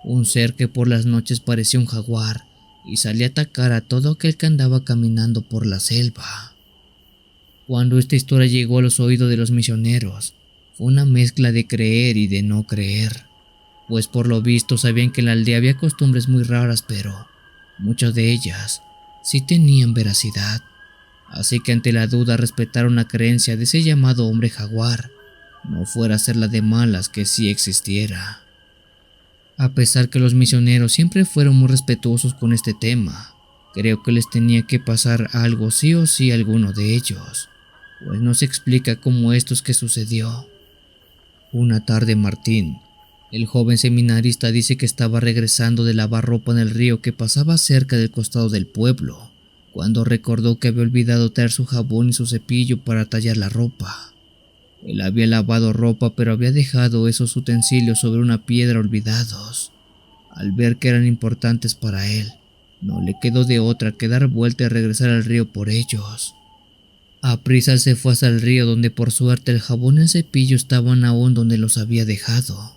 [SPEAKER 1] Un ser que por las noches parecía un jaguar y salía a atacar a todo aquel que andaba caminando por la selva. Cuando esta historia llegó a los oídos de los misioneros, fue una mezcla de creer y de no creer, pues por lo visto sabían que en la aldea había costumbres muy raras, pero muchas de ellas sí tenían veracidad. Así que ante la duda respetaron la creencia de ese llamado hombre jaguar, no fuera a ser la de malas que sí existiera. A pesar que los misioneros siempre fueron muy respetuosos con este tema, creo que les tenía que pasar algo sí o sí a alguno de ellos, pues no se explica cómo esto es que sucedió. Una tarde Martín, el joven seminarista, dice que estaba regresando de lavar ropa en el río que pasaba cerca del costado del pueblo, cuando recordó que había olvidado traer su jabón y su cepillo para tallar la ropa. Él había lavado ropa, pero había dejado esos utensilios sobre una piedra olvidados. Al ver que eran importantes para él, no le quedó de otra que dar vuelta y regresar al río por ellos. Aprisa se fue hasta el río, donde por suerte el jabón y el cepillo estaban aún donde los había dejado.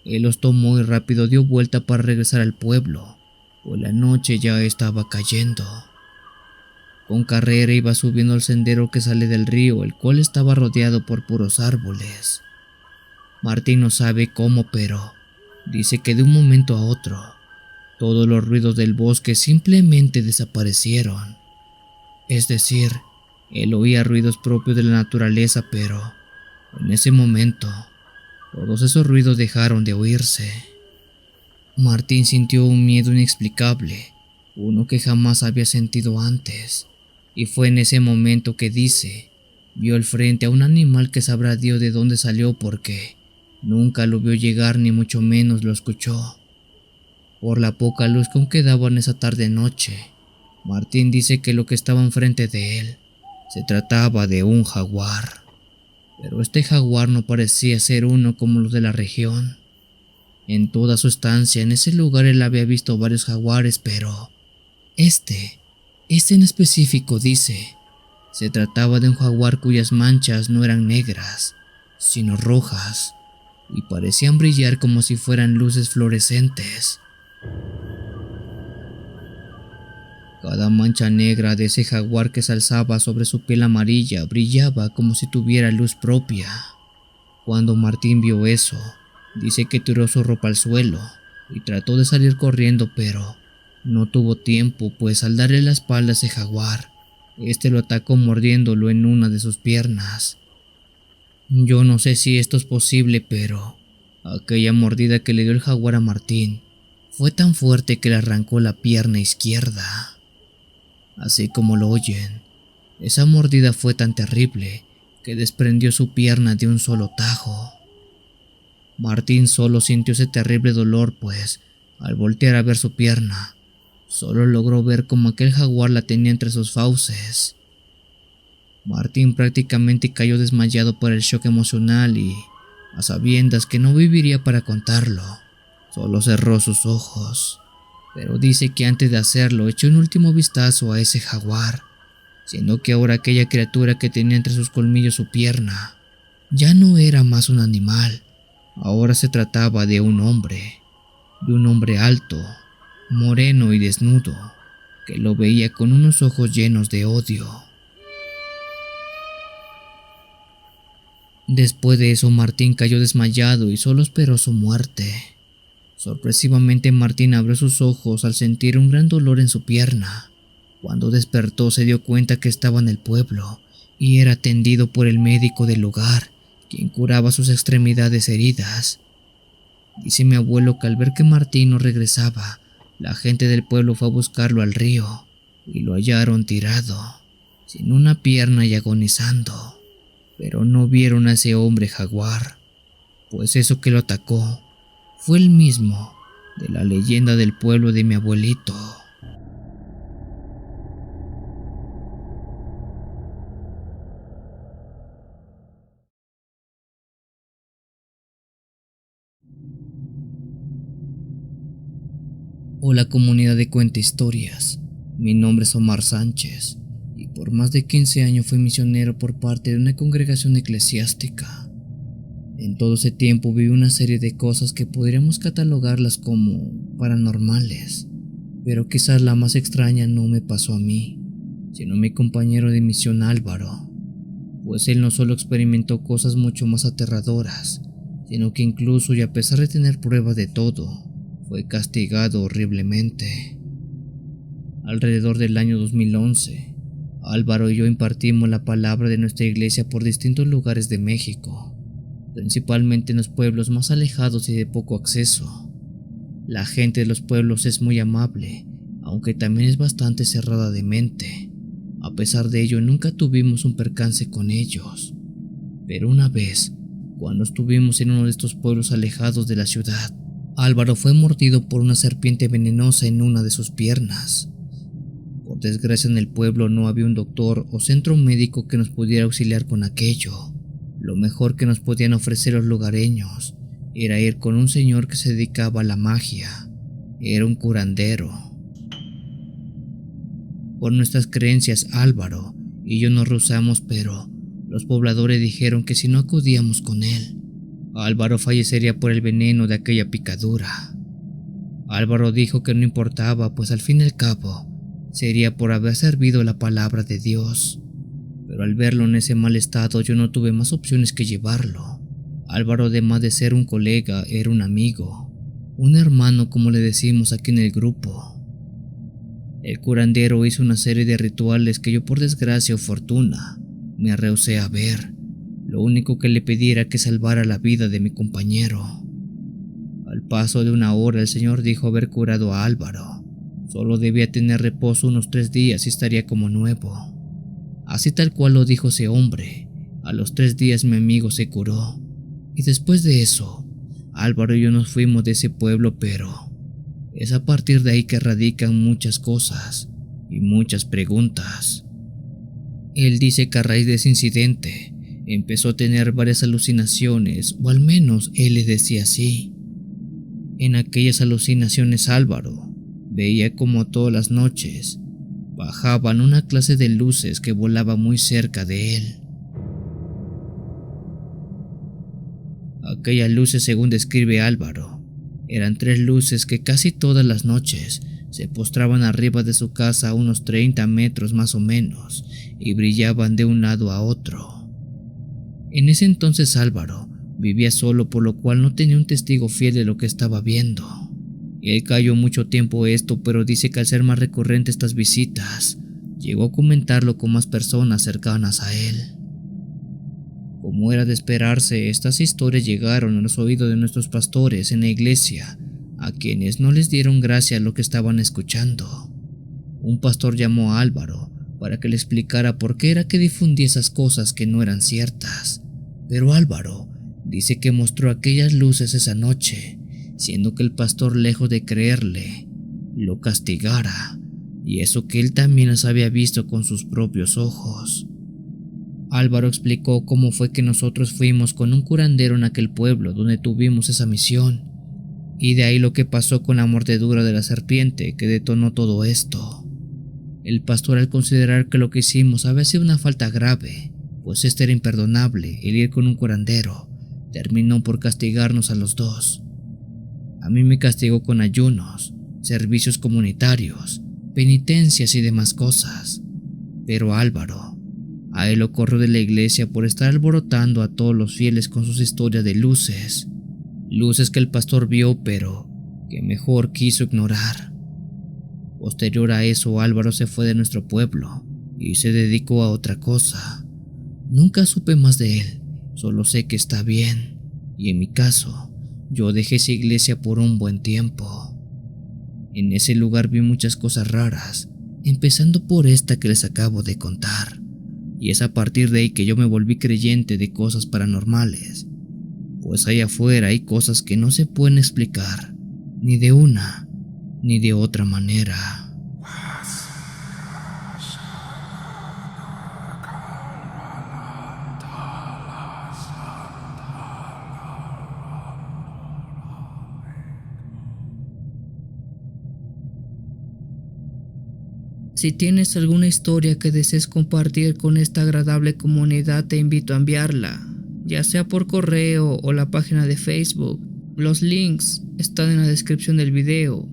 [SPEAKER 1] Él los tomó y rápido dio vuelta para regresar al pueblo, pues la noche ya estaba cayendo. Con carrera iba subiendo el sendero que sale del río, el cual estaba rodeado por puros árboles. Martín no sabe cómo, pero dice que de un momento a otro, todos los ruidos del bosque simplemente desaparecieron. Es decir, él oía ruidos propios de la naturaleza, pero en ese momento, todos esos ruidos dejaron de oírse. Martín sintió un miedo inexplicable, uno que jamás había sentido antes. Y fue en ese momento que dice, vio al frente a un animal que sabrá Dios de dónde salió porque nunca lo vio llegar ni mucho menos lo escuchó. Por la poca luz con que daban esa tarde-noche, Martín dice que lo que estaba enfrente de él se trataba de un jaguar. Pero este jaguar no parecía ser uno como los de la región. En toda su estancia en ese lugar él había visto varios jaguares, pero este en específico, dice, se trataba de un jaguar cuyas manchas no eran negras, sino rojas, y parecían brillar como si fueran luces fluorescentes. Cada mancha negra de ese jaguar que se alzaba sobre su piel amarilla brillaba como si tuviera luz propia. Cuando Martín vio eso, Dice que tiró su ropa al suelo y trató de salir corriendo, pero no tuvo tiempo, pues al darle la espalda a ese jaguar, este lo atacó mordiéndolo en una de sus piernas. Yo no sé si esto es posible, pero aquella mordida que le dio el jaguar a Martín fue tan fuerte que le arrancó la pierna izquierda. Así como lo oyen, esa mordida fue tan terrible que desprendió su pierna de un solo tajo. Martín solo sintió ese terrible dolor, pues al voltear a ver su pierna, solo logró ver cómo aquel jaguar la tenía entre sus fauces. Martín prácticamente cayó desmayado por el shock emocional y, a sabiendas que no viviría para contarlo, solo cerró sus ojos. Pero dice que antes de hacerlo echó un último vistazo a ese jaguar, siendo que ahora aquella criatura que tenía entre sus colmillos su pierna ya no era más un animal, ahora se trataba de un hombre alto, moreno y desnudo, que lo veía con unos ojos llenos de odio. Después de eso, Martín cayó desmayado y solo esperó su muerte. Sorpresivamente, Martín abrió sus ojos al sentir un gran dolor en su pierna. Cuando despertó, se dio cuenta que estaba en el pueblo y era atendido por el médico del lugar, quien curaba sus extremidades heridas. Dice mi abuelo que al ver que Martín no regresaba, la gente del pueblo fue a buscarlo al río y lo hallaron tirado, sin una pierna y agonizando. Pero no vieron a ese hombre jaguar, pues eso que lo atacó fue el mismo de la leyenda del pueblo de mi abuelito. Hola comunidad de Cuenta Historias, mi nombre es Omar Sánchez y por más de 15 años fui misionero por parte de una congregación eclesiástica. En todo ese tiempo viví una serie de cosas que podríamos catalogarlas como paranormales, pero quizás la más extraña no me pasó a mí, sino a mi compañero de misión Álvaro, pues él no solo experimentó cosas mucho más aterradoras, sino que incluso y a pesar de tener pruebas de todo, fue castigado horriblemente. Alrededor del año 2011, Álvaro y yo impartimos la palabra de nuestra iglesia por distintos lugares de México, principalmente en los pueblos más alejados y de poco acceso. La gente de los pueblos es muy amable, aunque también es bastante cerrada de mente. A pesar de ello, nunca tuvimos un percance con ellos. Pero una vez, cuando estuvimos en uno de estos pueblos alejados de la ciudad, Álvaro fue mordido por una serpiente venenosa en una de sus piernas. Por desgracia, en el pueblo no había un doctor o centro médico que nos pudiera auxiliar con aquello. Lo mejor que nos podían ofrecer los lugareños era ir con un señor que se dedicaba a la magia. Era un curandero. Por nuestras creencias, Álvaro y yo nos rehusamos, pero los pobladores dijeron que si no acudíamos con él, Álvaro fallecería por el veneno de aquella picadura. Álvaro dijo que no importaba, pues al fin y al cabo sería por haber servido la palabra de Dios. Pero al verlo en ese mal estado, yo no tuve más opciones que llevarlo. Álvaro, además de ser un colega, era un amigo, un hermano como le decimos aquí en el grupo. El curandero hizo una serie de rituales que yo, por desgracia o fortuna, me rehusé a ver. Lo único que le pedí era que salvara la vida de mi compañero. Al paso de una hora, el señor dijo haber curado a Álvaro. Solo debía tener reposo unos 3 días y estaría como nuevo. Así tal cual lo dijo ese hombre. A los 3 días mi amigo se curó. Y después de eso, Álvaro y yo nos fuimos de ese pueblo, pero es a partir de ahí que radican muchas cosas y muchas preguntas. Él dice que a raíz de ese incidente empezó a tener varias alucinaciones, o al menos él le decía así. En aquellas alucinaciones, Álvaro veía como todas las noches bajaban una clase de luces que volaba muy cerca de él. Aquellas luces, según describe Álvaro, eran 3 luces que casi todas las noches se postraban arriba de su casa a unos 30 metros más o menos y brillaban de un lado a otro. En ese entonces Álvaro Vivía solo, por lo cual no tenía un testigo fiel de lo que estaba viendo. Él cayó mucho tiempo esto, pero dice que al ser más recurrente estas visitas, llegó a comentarlo con más personas cercanas a él. Como era de esperarse, estas historias llegaron a los oídos de nuestros pastores en la iglesia, a quienes no les dieron gracia a lo que estaban escuchando. Un pastor llamó a Álvaro para que le explicara por qué era que difundía esas cosas que no eran ciertas, pero Álvaro dice que mostró aquellas luces esa noche, siendo que el pastor, lejos de creerle, lo castigara, y eso que él también las había visto con sus propios ojos. Álvaro explicó cómo fue que nosotros fuimos con un curandero en aquel pueblo donde tuvimos esa misión, y de ahí lo que pasó con la mordedura de la serpiente que detonó todo esto. El pastor, al considerar que lo que hicimos había sido una falta grave, pues este era imperdonable, el ir con un curandero, terminó por castigarnos a los dos. A mí me castigó con ayunos, servicios comunitarios, penitencias y demás cosas. Pero Álvaro, a él lo corrió de la iglesia por estar alborotando a todos los fieles con sus historias de luces. Luces que el pastor vio, pero que mejor quiso ignorar. Posterior a eso, Álvaro se fue de nuestro pueblo y se dedicó a otra cosa. Nunca supe más de él, solo sé que está bien, y en mi caso, yo dejé esa iglesia por un buen tiempo. En ese lugar vi muchas cosas raras, empezando por esta que les acabo de contar, y es a partir de ahí que yo me volví creyente de cosas paranormales, pues allá afuera hay cosas que no se pueden explicar, ni de una ni de otra manera. Si tienes alguna historia que desees compartir con esta agradable comunidad, te invito a enviarla, ya sea por correo o la página de Facebook. Los links están en la descripción del video.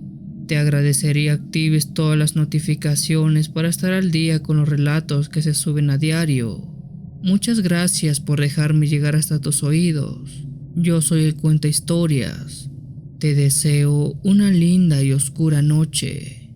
[SPEAKER 1] Te agradecería actives todas las notificaciones para estar al día con los relatos que se suben a diario. Muchas gracias por dejarme llegar hasta tus oídos. Yo soy el Cuenta Historias. Te deseo una linda y oscura noche.